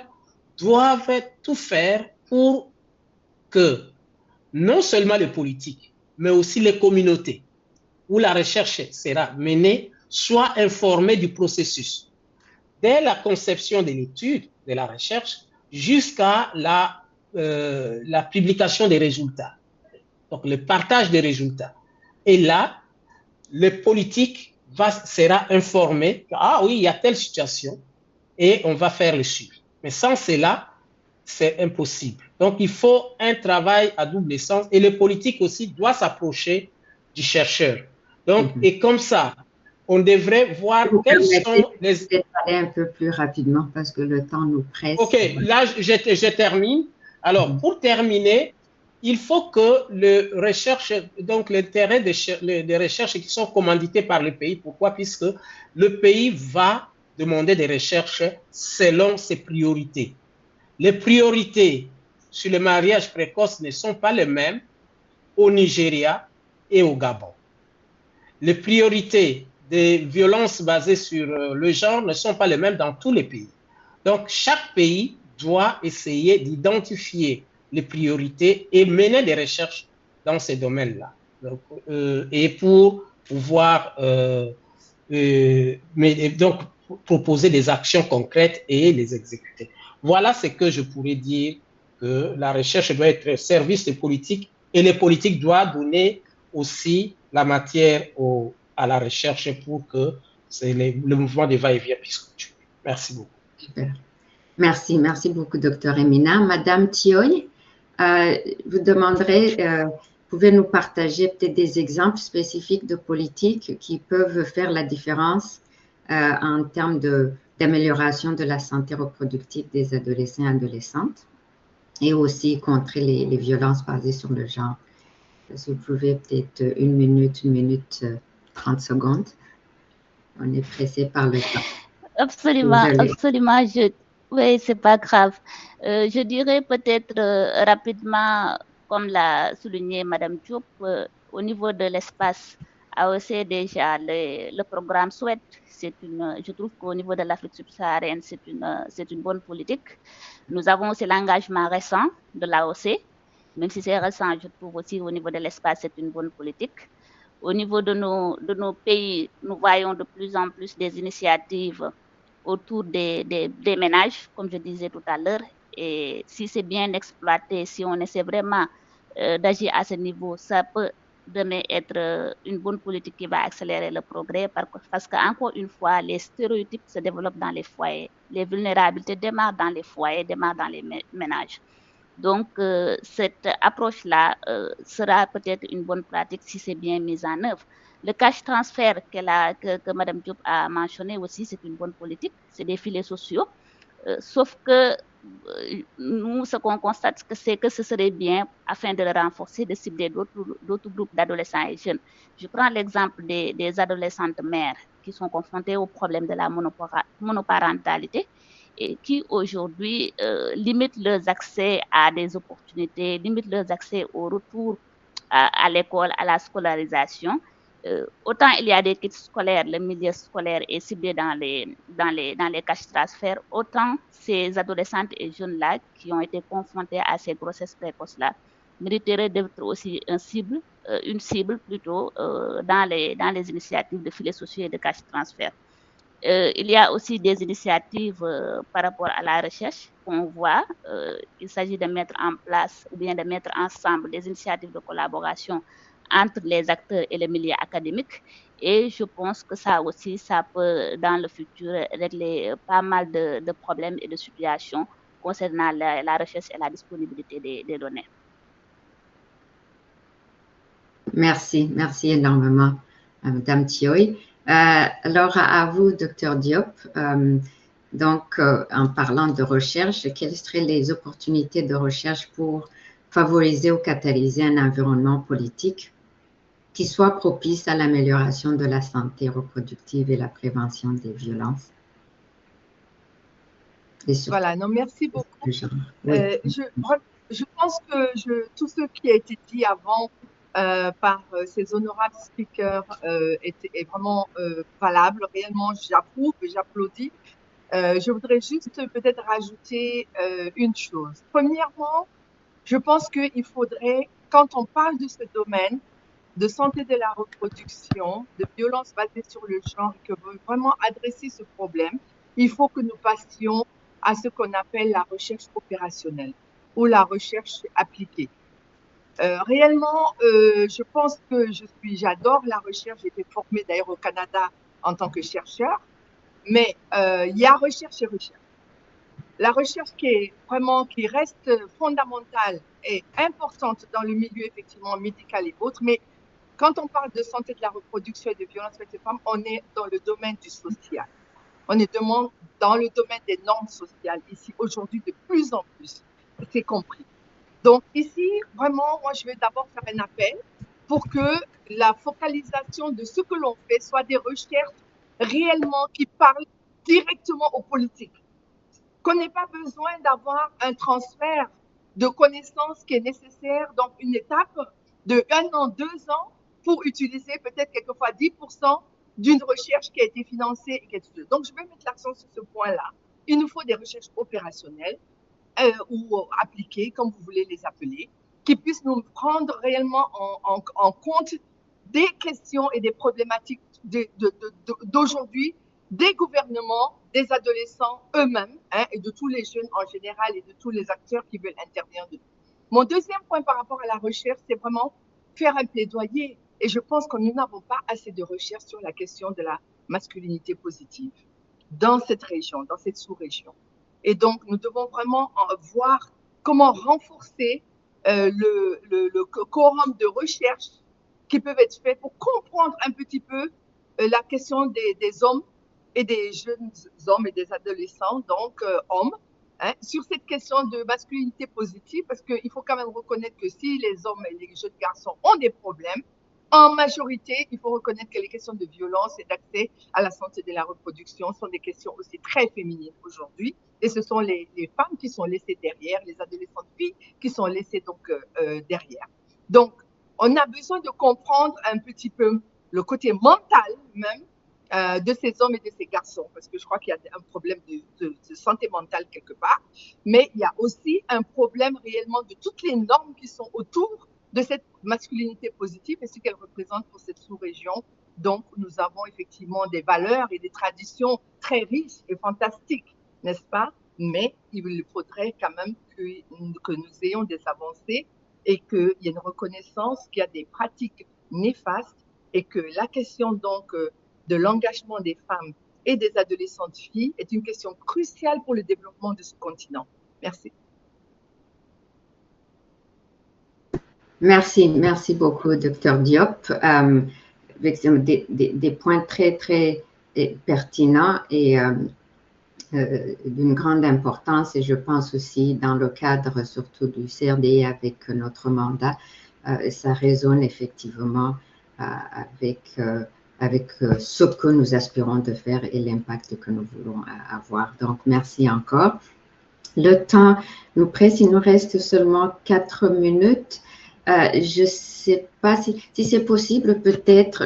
doivent tout faire pour que non seulement les politiques, mais aussi les communautés où la recherche sera menée soient informées du processus. Dès la conception de l'étude, de la recherche, jusqu'à la publication des résultats. Donc, le partage des résultats. Et là, le politique sera informé que, ah oui, il y a telle situation et on va faire le suivi. Mais sans cela, c'est impossible. Donc, il faut un travail à double sens et le politique aussi doit s'approcher du chercheur. Donc, et comme ça, on devrait voir quels sont les... Je vais aller un peu plus rapidement parce que le temps nous presse. OK, là, je termine. Alors, pour terminer, il faut que les recherches, donc les terrains de recherche qui sont commandités par le pays, pourquoi? Puisque le pays va demander des recherches selon ses priorités. Les priorités sur le mariage précoce ne sont pas les mêmes au Nigeria et au Gabon. Les priorités des violences basées sur le genre ne sont pas les mêmes dans tous les pays. Donc, chaque pays doit essayer d'identifier les priorités et mener des recherches dans ces domaines-là. Et pour pouvoir donc, proposer des actions concrètes et les exécuter. Voilà ce que je pourrais dire, que la recherche doit être service des politiques et les politiques doivent donner aussi la matière à la recherche pour que le mouvement de va-et-vient puisse continuer. Merci beaucoup. Super. Merci beaucoup, Dr Emina. Madame Thioye, vous demanderez, pouvez nous partager peut-être des exemples spécifiques de politiques qui peuvent faire la différence en termes d'amélioration de la santé reproductive des adolescents et adolescentes et aussi contrer les violences basées sur le genre. Si vous pouvez peut-être 1 minute 30 secondes. On est pressé par le temps. Absolument, absolument. Oui, c'est pas grave. Je dirais peut-être rapidement, comme l'a souligné Madame Diop, au niveau de l'espace, AOC déjà le programme SWET, je trouve qu'au niveau de l'Afrique subsaharienne, c'est une bonne politique. Nous avons aussi l'engagement récent de l'AOC, même si c'est récent, je trouve aussi au niveau de l'espace, c'est une bonne politique. Au niveau de nos pays, nous voyons de plus en plus des initiatives autour des ménages, comme je disais tout à l'heure. Et si c'est bien exploité, si on essaie vraiment d'agir à ce niveau, ça peut demain être une bonne politique qui va accélérer le progrès parce qu'encore une fois, les stéréotypes se développent dans les foyers. Les vulnérabilités démarrent dans les foyers, démarrent dans les ménages. Donc, cette approche-là sera peut-être une bonne pratique si c'est bien mis en œuvre. Le cash transfert que Mme Diop a mentionné aussi, c'est une bonne politique. C'est des filets sociaux. Sauf que nous, ce qu'on constate, c'est que ce serait bien, afin de le renforcer, de cibler d'autres groupes d'adolescents et jeunes. Je prends l'exemple des adolescentes mères qui sont confrontées au problème de la monoparentalité et qui aujourd'hui limitent leurs accès à des opportunités, limitent leurs accès au retour à l'école, à la scolarisation. Autant il y a des kits scolaires, le milieu scolaire est ciblé dans les cash transferts, autant ces adolescentes et jeunes-là qui ont été confrontés à ces grossesses précoces-là mériteraient d'être aussi une cible plutôt dans les initiatives de filets sociaux et de cash transfert. Il y a aussi des initiatives par rapport à la recherche qu'on voit. Il s'agit de mettre en place ou bien de mettre ensemble des initiatives de collaboration entre les acteurs et le milieu académique. Et je pense que ça aussi, ça peut, dans le futur, régler pas mal de problèmes et de situations concernant la recherche et la disponibilité des données. Merci énormément, Madame Thioye. Alors, à vous, Dr Diop. Donc, en parlant de recherche, quelles seraient les opportunités de recherche pour favoriser ou catalyser un environnement politique qui soit propice à l'amélioration de la santé reproductive et la prévention des violences? Voilà, non, merci beaucoup. Oui. Je pense que tout ce qui a été dit avant par ces honorables speakers est vraiment valable. Réellement, j'approuve et j'applaudis. Je voudrais juste peut-être rajouter une chose. Premièrement, je pense qu'il faudrait, quand on parle de ce domaine, de santé de la reproduction, de violence basée sur le genre, et que veut vraiment adresser ce problème, il faut que nous passions à ce qu'on appelle la recherche opérationnelle ou la recherche appliquée. Réellement, je pense que j'adore la recherche. J'ai été formée d'ailleurs au Canada en tant que chercheur, mais il y a recherche et recherche. La recherche qui reste fondamentale et importante dans le milieu effectivement médical et autres, mais quand on parle de santé de la reproduction et de violence faites aux femmes, on est dans le domaine du social. On est dans le domaine des normes sociales ici aujourd'hui de plus en plus. C'est compris. Donc ici, vraiment, moi je vais d'abord faire un appel pour que la focalisation de ce que l'on fait soit des recherches réellement qui parlent directement aux politiques. Qu'on n'ait pas besoin d'avoir un transfert de connaissances qui est nécessaire, donc une étape de 1 an, 2 ans pour utiliser peut-être quelquefois 10% d'une recherche qui a été financée. Donc, je vais mettre l'accent sur ce point-là. Il nous faut des recherches opérationnelles ou appliquées, comme vous voulez les appeler, qui puissent nous prendre réellement en compte des questions et des problématiques d'aujourd'hui, des gouvernements, des adolescents eux-mêmes, et de tous les jeunes en général et de tous les acteurs qui veulent intervenir dedans. Mon deuxième point par rapport à la recherche, c'est vraiment faire un plaidoyer. Et je pense que nous n'avons pas assez de recherche sur la question de la masculinité positive dans cette région, dans cette sous-région. Et donc, nous devons vraiment voir comment renforcer le quorum de recherche qui peuvent être faits pour comprendre un petit peu la question des hommes et des jeunes hommes et des adolescents, donc hommes, sur cette question de masculinité positive, parce qu'il faut quand même reconnaître que si les hommes et les jeunes garçons ont des problèmes, en majorité, il faut reconnaître que les questions de violence et d'accès à la santé de la reproduction sont des questions aussi très féminines aujourd'hui. Et ce sont les femmes qui sont laissées derrière, les adolescentes filles qui sont laissées donc derrière. Donc, on a besoin de comprendre un petit peu le côté mental même de ces hommes et de ces garçons, parce que je crois qu'il y a un problème de santé mentale quelque part, mais il y a aussi un problème réellement de toutes les normes qui sont autour de cette masculinité positive et ce qu'elle représente pour cette sous-région. Donc, nous avons effectivement des valeurs et des traditions très riches et fantastiques, n'est-ce pas? Mais il faudrait quand même que nous ayons des avancées et qu'il y ait une reconnaissance qu'il y a des pratiques néfastes et que la question donc de l'engagement des femmes et des adolescentes filles est une question cruciale pour le développement de ce continent. Merci. Merci beaucoup, Dr Diop. Des points très, très pertinents et d'une grande importance, et je pense aussi dans le cadre surtout du CRDI avec notre mandat, ça résonne effectivement avec ce que nous aspirons de faire et l'impact que nous voulons avoir. Donc, merci encore. Le temps nous presse, il nous reste seulement 4 minutes. Je ne sais pas si c'est possible, peut-être,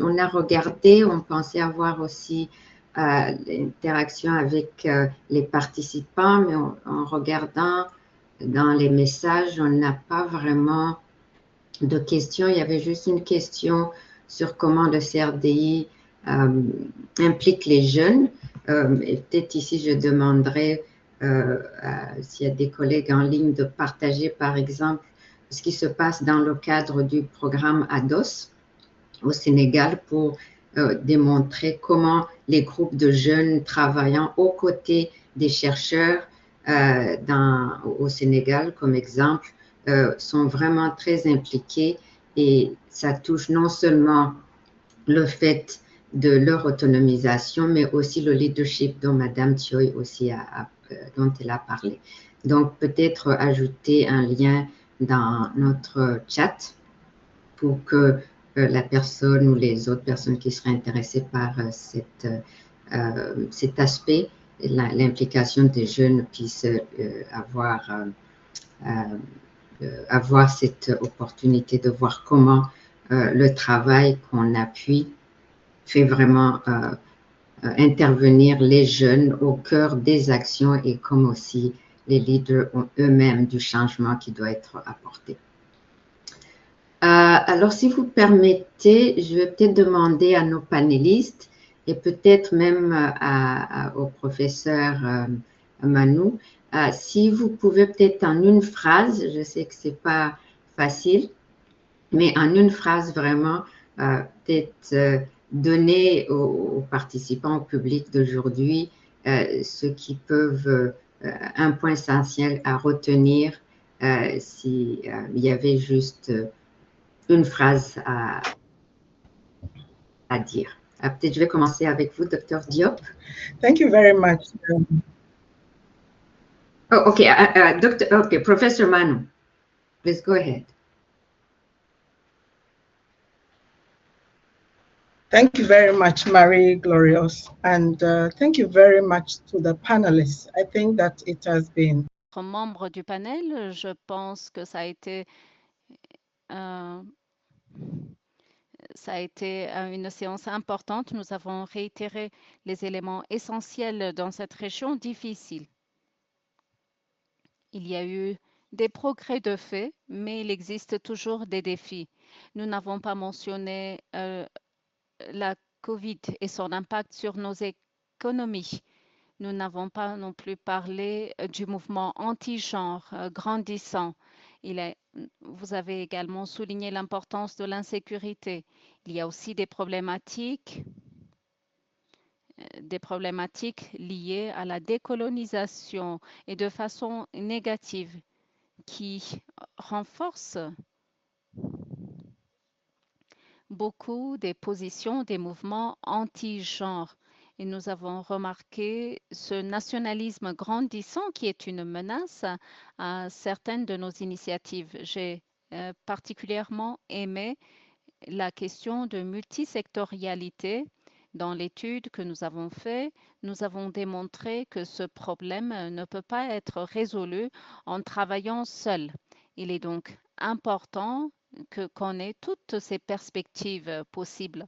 on a regardé, on pensait avoir aussi l'interaction avec les participants, mais en regardant dans les messages, on n'a pas vraiment de questions. Il y avait juste une question sur comment le CRDI implique les jeunes. Et peut-être ici, je demanderais s'il y a des collègues en ligne de partager, par exemple, ce qui se passe dans le cadre du programme ADOS au Sénégal pour démontrer comment les groupes de jeunes travaillant aux côtés des chercheurs au Sénégal, comme exemple, sont vraiment très impliqués et ça touche non seulement le fait de leur autonomisation, mais aussi le leadership dont Madame Thioye aussi dont elle a parlé. Donc, peut-être ajouter un lien dans notre chat pour que la personne ou les autres personnes qui seraient intéressées par cet aspect l'implication des jeunes puisse avoir cette opportunité de voir comment le travail qu'on appuie fait vraiment intervenir les jeunes au cœur des actions et comme aussi les leaders ont eux-mêmes du changement qui doit être apporté. Alors, si vous permettez, je vais peut-être demander à nos panélistes et peut-être même au professeur Manou, si vous pouvez peut-être en une phrase, je sais que ce n'est pas facile, mais en une phrase vraiment, peut-être donner aux participants, au public d'aujourd'hui, ce qui peuvent, un point essentiel à retenir s'il y avait juste une phrase à dire. Peut-être je vais commencer avec vous, Dr. Diop. Thank you very much. Oh, okay, okay, Professor Manu, please go ahead. Thank you very much, Marie Glorious, and thank you very much to the panelists. I think that it has been. Membre du panel, je pense que ça a été une séance importante. Nous avons réitéré les éléments essentiels dans cette région difficile. Il y a eu des progrès de fait, mais il existe toujours des défis. Nous n'avons pas mentionné la COVID et son impact sur nos économies. Nous n'avons pas non plus parlé du mouvement anti-genre grandissant. Vous avez également souligné l'importance de l'insécurité. Il y a aussi des problématiques liées à la décolonisation et de façon négative qui renforcent beaucoup des positions des mouvements anti-genre. Et nous avons remarqué ce nationalisme grandissant qui est une menace à certaines de nos initiatives. J'ai particulièrement aimé la question de multisectorialité. Dans l'étude que nous avons faite, nous avons démontré que ce problème ne peut pas être résolu en travaillant seul. Il est donc important qu'on ait toutes ces perspectives possibles.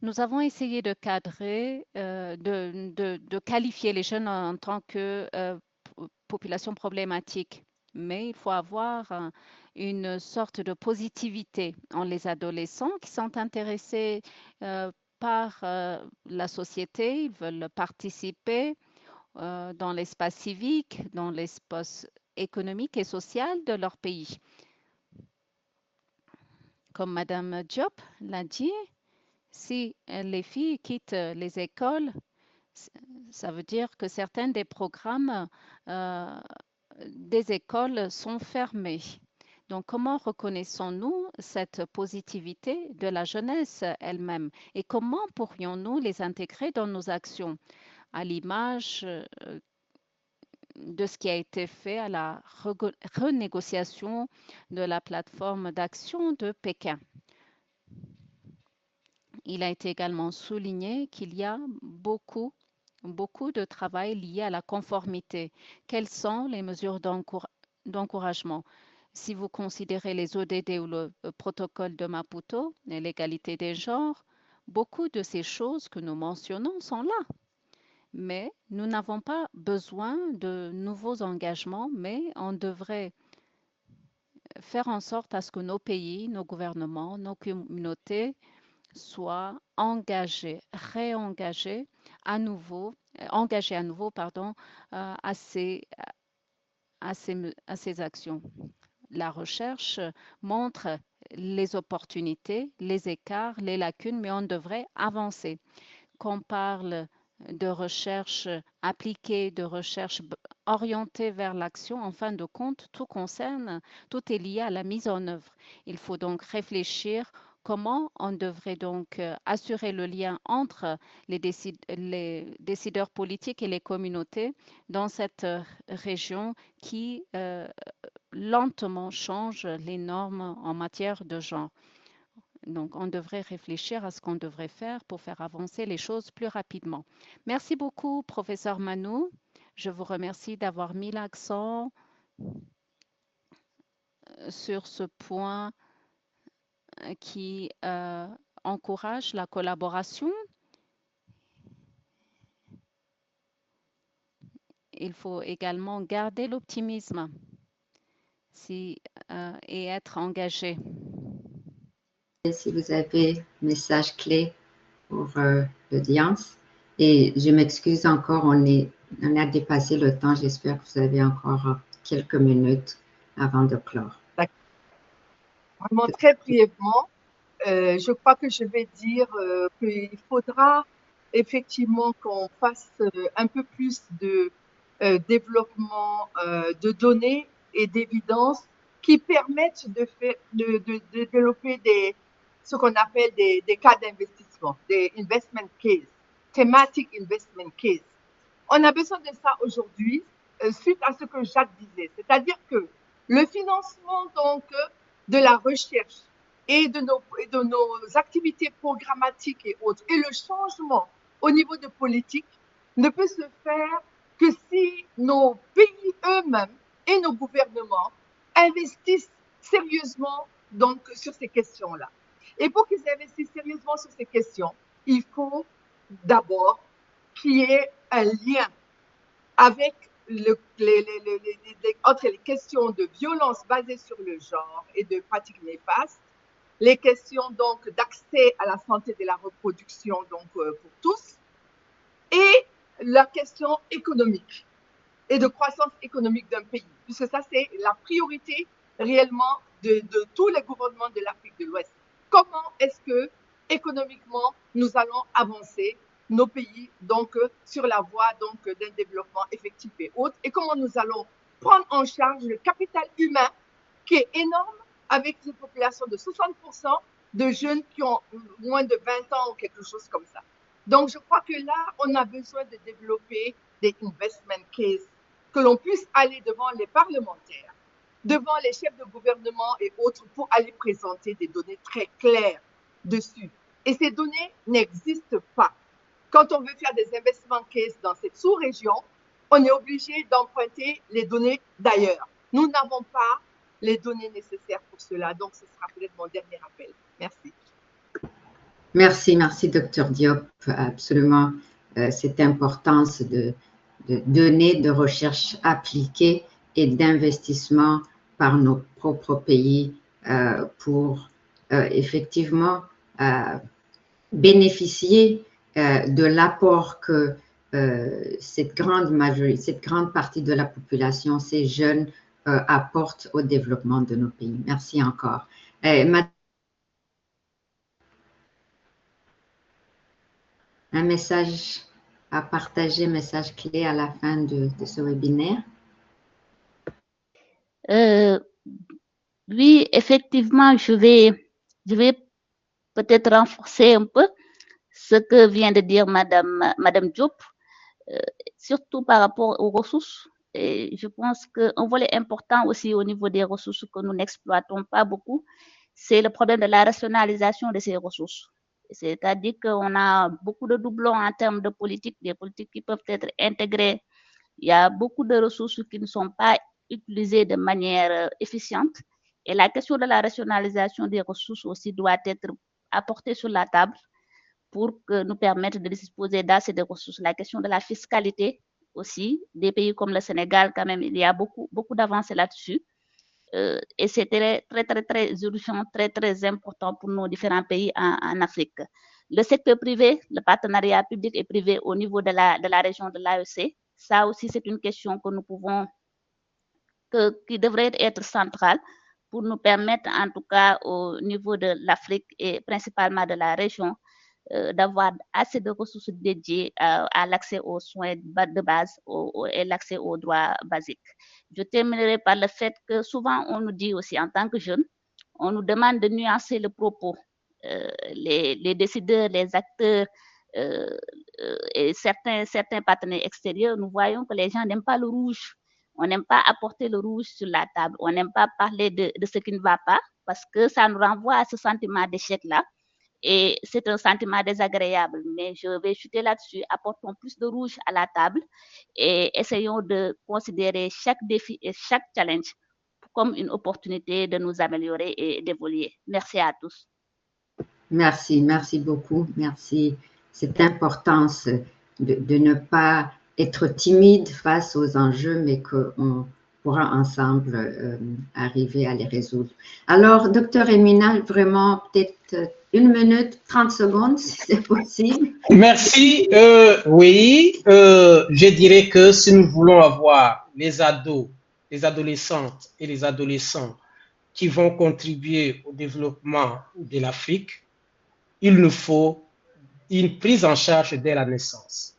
Nous avons essayé de cadrer, de qualifier les jeunes en tant que population problématique, mais il faut avoir une sorte de positivité en les adolescents qui sont intéressés par la société, ils veulent participer dans l'espace civique, dans l'espace économique et social de leur pays. Comme Madame Diop l'a dit, si les filles quittent les écoles, ça veut dire que certains des programmes des écoles sont fermés. Donc, comment reconnaissons-nous cette positivité de la jeunesse elle-même et comment pourrions-nous les intégrer dans nos actions à l'image de ce qui a été fait à la renégociation de la plateforme d'action de Pékin? Il a été également souligné qu'il y a beaucoup de travail lié à la conformité. Quelles sont les mesures d'encouragement? Si vous considérez les ODD ou le protocole de Maputo et l'égalité des genres, beaucoup de ces choses que nous mentionnons sont là. Mais nous n'avons pas besoin de nouveaux engagements, mais on devrait faire en sorte à ce que nos pays, nos gouvernements, nos communautés soient engagés à nouveau à ces actions. La recherche montre les opportunités, les écarts, les lacunes, mais on devrait avancer. Qu'on parle de recherche appliquée, de recherche orientée vers l'action, en fin de compte, tout est lié à la mise en œuvre. Il faut donc réfléchir comment on devrait donc assurer le lien entre les décideurs politiques et les communautés dans cette région qui lentement change les normes en matière de genre. Donc, on devrait réfléchir à ce qu'on devrait faire pour faire avancer les choses plus rapidement. Merci beaucoup, professeur Manou. Je vous remercie d'avoir mis l'accent sur ce point qui encourage la collaboration. Il faut également garder l'optimisme et être engagé. Et si vous avez un message clé pour l'audience, et je m'excuse encore, on a dépassé le temps. J'espère que vous avez encore quelques minutes avant de clore. Vraiment très brièvement, je crois que je vais dire qu'il faudra effectivement qu'on fasse un peu plus de développement de données et d'évidences qui permettent de développer ce qu'on appelle des cas d'investissement, des investment case, thematic investment case. On a besoin de ça aujourd'hui suite à ce que Jacques disait, c'est-à-dire que le financement donc de la recherche et de nos activités programmatiques et autres, et le changement au niveau de politique ne peut se faire que si nos pays eux-mêmes et nos gouvernements investissent sérieusement donc sur ces questions-là. Et pour qu'ils investissent sérieusement sur ces questions, il faut d'abord qu'il y ait un lien avec entre les questions de violence basée sur le genre et de pratiques néfastes, les questions donc d'accès à la santé de la reproduction donc pour tous, et la question économique et de croissance économique d'un pays, puisque ça c'est la priorité réellement de tous les gouvernements de l'Afrique de l'Ouest. Comment est-ce que économiquement nous allons avancer nos pays donc sur la voie donc d'un développement effectif et autres, et comment nous allons prendre en charge le capital humain qui est énorme avec une population de 60% de jeunes qui ont moins de 20 ans ou quelque chose comme ça. Donc je crois que là on a besoin de développer des investment cases, que l'on puisse aller devant les parlementaires, devant les chefs de gouvernement et autres pour aller présenter des données très claires dessus. Et ces données n'existent pas. Quand on veut faire des investment cases dans cette sous-région, on est obligé d'emprunter les données d'ailleurs. Nous n'avons pas les données nécessaires pour cela. Donc, ce sera peut-être mon dernier appel. Merci. Merci, Dr Diop. Absolument, cette importance de données de recherche appliquées et d'investissement par nos propres pays pour effectivement bénéficier de l'apport que cette grande partie de la population, ces jeunes, apportent au développement de nos pays. Merci encore. Un message à partager, message clé à la fin de ce webinaire? Oui, effectivement, je vais peut-être renforcer un peu ce que vient de dire Madame Diop, surtout par rapport aux ressources. Et je pense qu'un volet important aussi au niveau des ressources que nous n'exploitons pas beaucoup, c'est le problème de la rationalisation de ces ressources. C'est-à-dire qu'on a beaucoup de doublons en termes de politique, des politiques qui peuvent être intégrées. Il y a beaucoup de ressources qui ne sont pas utilisées de manière efficiente. Et la question de la rationalisation des ressources aussi doit être apportée sur la table pour que nous permettre de disposer d'assez de ressources. La question de la fiscalité aussi, des pays comme le Sénégal, quand même, il y a beaucoup d'avancées là-dessus. Et c'est très urgent, très important pour nos différents pays en Afrique. Le secteur privé, le partenariat public et privé au niveau de la région de l'AEC, ça aussi c'est une question que nous pouvons, qui devrait être centrale pour nous permettre, en tout cas au niveau de l'Afrique et principalement de la région, d'avoir assez de ressources dédiées à l'accès aux soins de base et l'accès aux droits basiques. Je terminerai par le fait que souvent on nous dit aussi en tant que jeunes, on nous demande de nuancer le propos. Les décideurs, les acteurs et certains partenaires extérieurs, nous voyons que les gens n'aiment pas le rouge. On n'aime pas apporter le rouge sur la table. On n'aime pas parler de ce qui ne va pas parce que ça nous renvoie à ce sentiment d'échec-là. Et c'est un sentiment désagréable, mais je vais chuter là-dessus. Apportons plus de rouge à la table et essayons de considérer chaque défi et chaque challenge comme une opportunité de nous améliorer et d'évoluer. Merci à tous. Merci, merci beaucoup. Merci. Cette importance de ne pas être timide face aux enjeux, mais qu'on pourra ensemble arriver à les résoudre. Alors, docteur Emina, vraiment peut-être 1 minute, 30 secondes, si c'est possible. Merci. Oui, je dirais que si nous voulons avoir les ados, les adolescentes et les adolescents qui vont contribuer au développement de l'Afrique, il nous faut une prise en charge dès la naissance.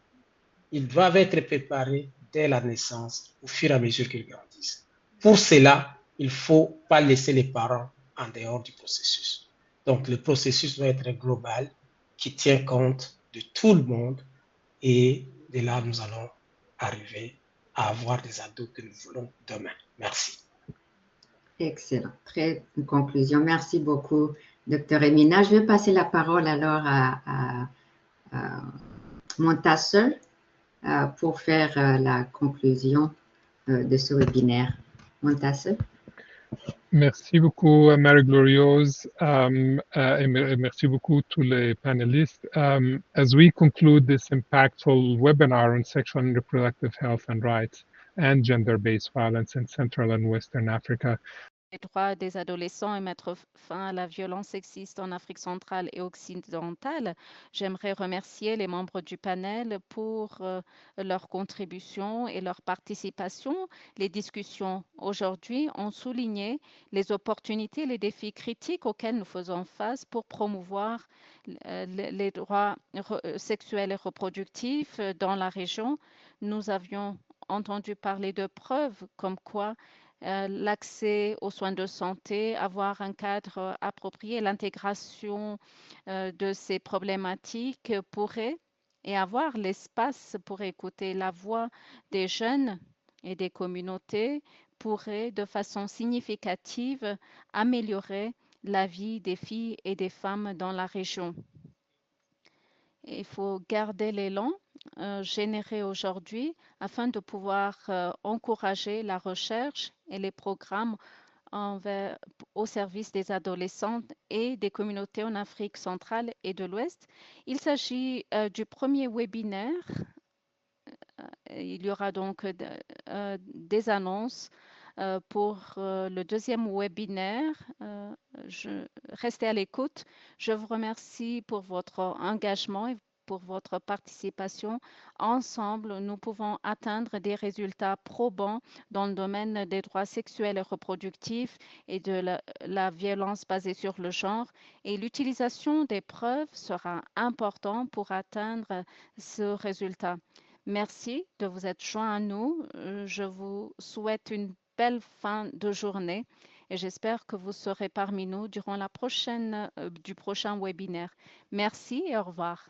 Ils doivent être préparés dès la naissance au fur et à mesure qu'ils grandissent. Pour cela, il ne faut pas laisser les parents en dehors du processus. Donc, le processus doit être global, qui tient compte de tout le monde, et de là, nous allons arriver à avoir des ados que nous voulons demain. Merci. Excellent. Très une conclusion. Merci beaucoup, Dr. Emina. Je vais passer la parole alors à Montasseur pour faire la conclusion de ce webinaire. Montasseur. Merci beaucoup, Marie-Gloriose, et merci beaucoup tous les panélistes. As we conclude this impactful webinar on sexual and reproductive health and rights and gender-based violence in Central and Western Africa, les droits des adolescents et mettre fin à la violence sexiste en Afrique centrale et occidentale. J'aimerais remercier les membres du panel pour leur contribution et leur participation. Les discussions aujourd'hui ont souligné les opportunités et les défis critiques auxquels nous faisons face pour promouvoir les droits sexuels et reproductifs dans la région. Nous avions entendu parler de preuves comme quoi l'accès aux soins de santé, avoir un cadre approprié, l'intégration de ces problématiques pourrait, et avoir l'espace pour écouter la voix des jeunes et des communautés pourrait de façon significative améliorer la vie des filles et des femmes dans la région. Il faut garder l'élan généré aujourd'hui afin de pouvoir encourager la recherche et les programmes au service des adolescents et des communautés en Afrique centrale et de l'Ouest. Il s'agit du premier webinaire. Il y aura donc des annonces pour le deuxième webinaire. Restez à l'écoute. Je vous remercie pour votre engagement et pour votre participation. Ensemble, nous pouvons atteindre des résultats probants dans le domaine des droits sexuels et reproductifs et de la violence basée sur le genre. Et l'utilisation des preuves sera importante pour atteindre ce résultat. Merci de vous être joints à nous. Je vous souhaite une belle fin de journée et j'espère que vous serez parmi nous durant du prochain webinaire. Merci et au revoir.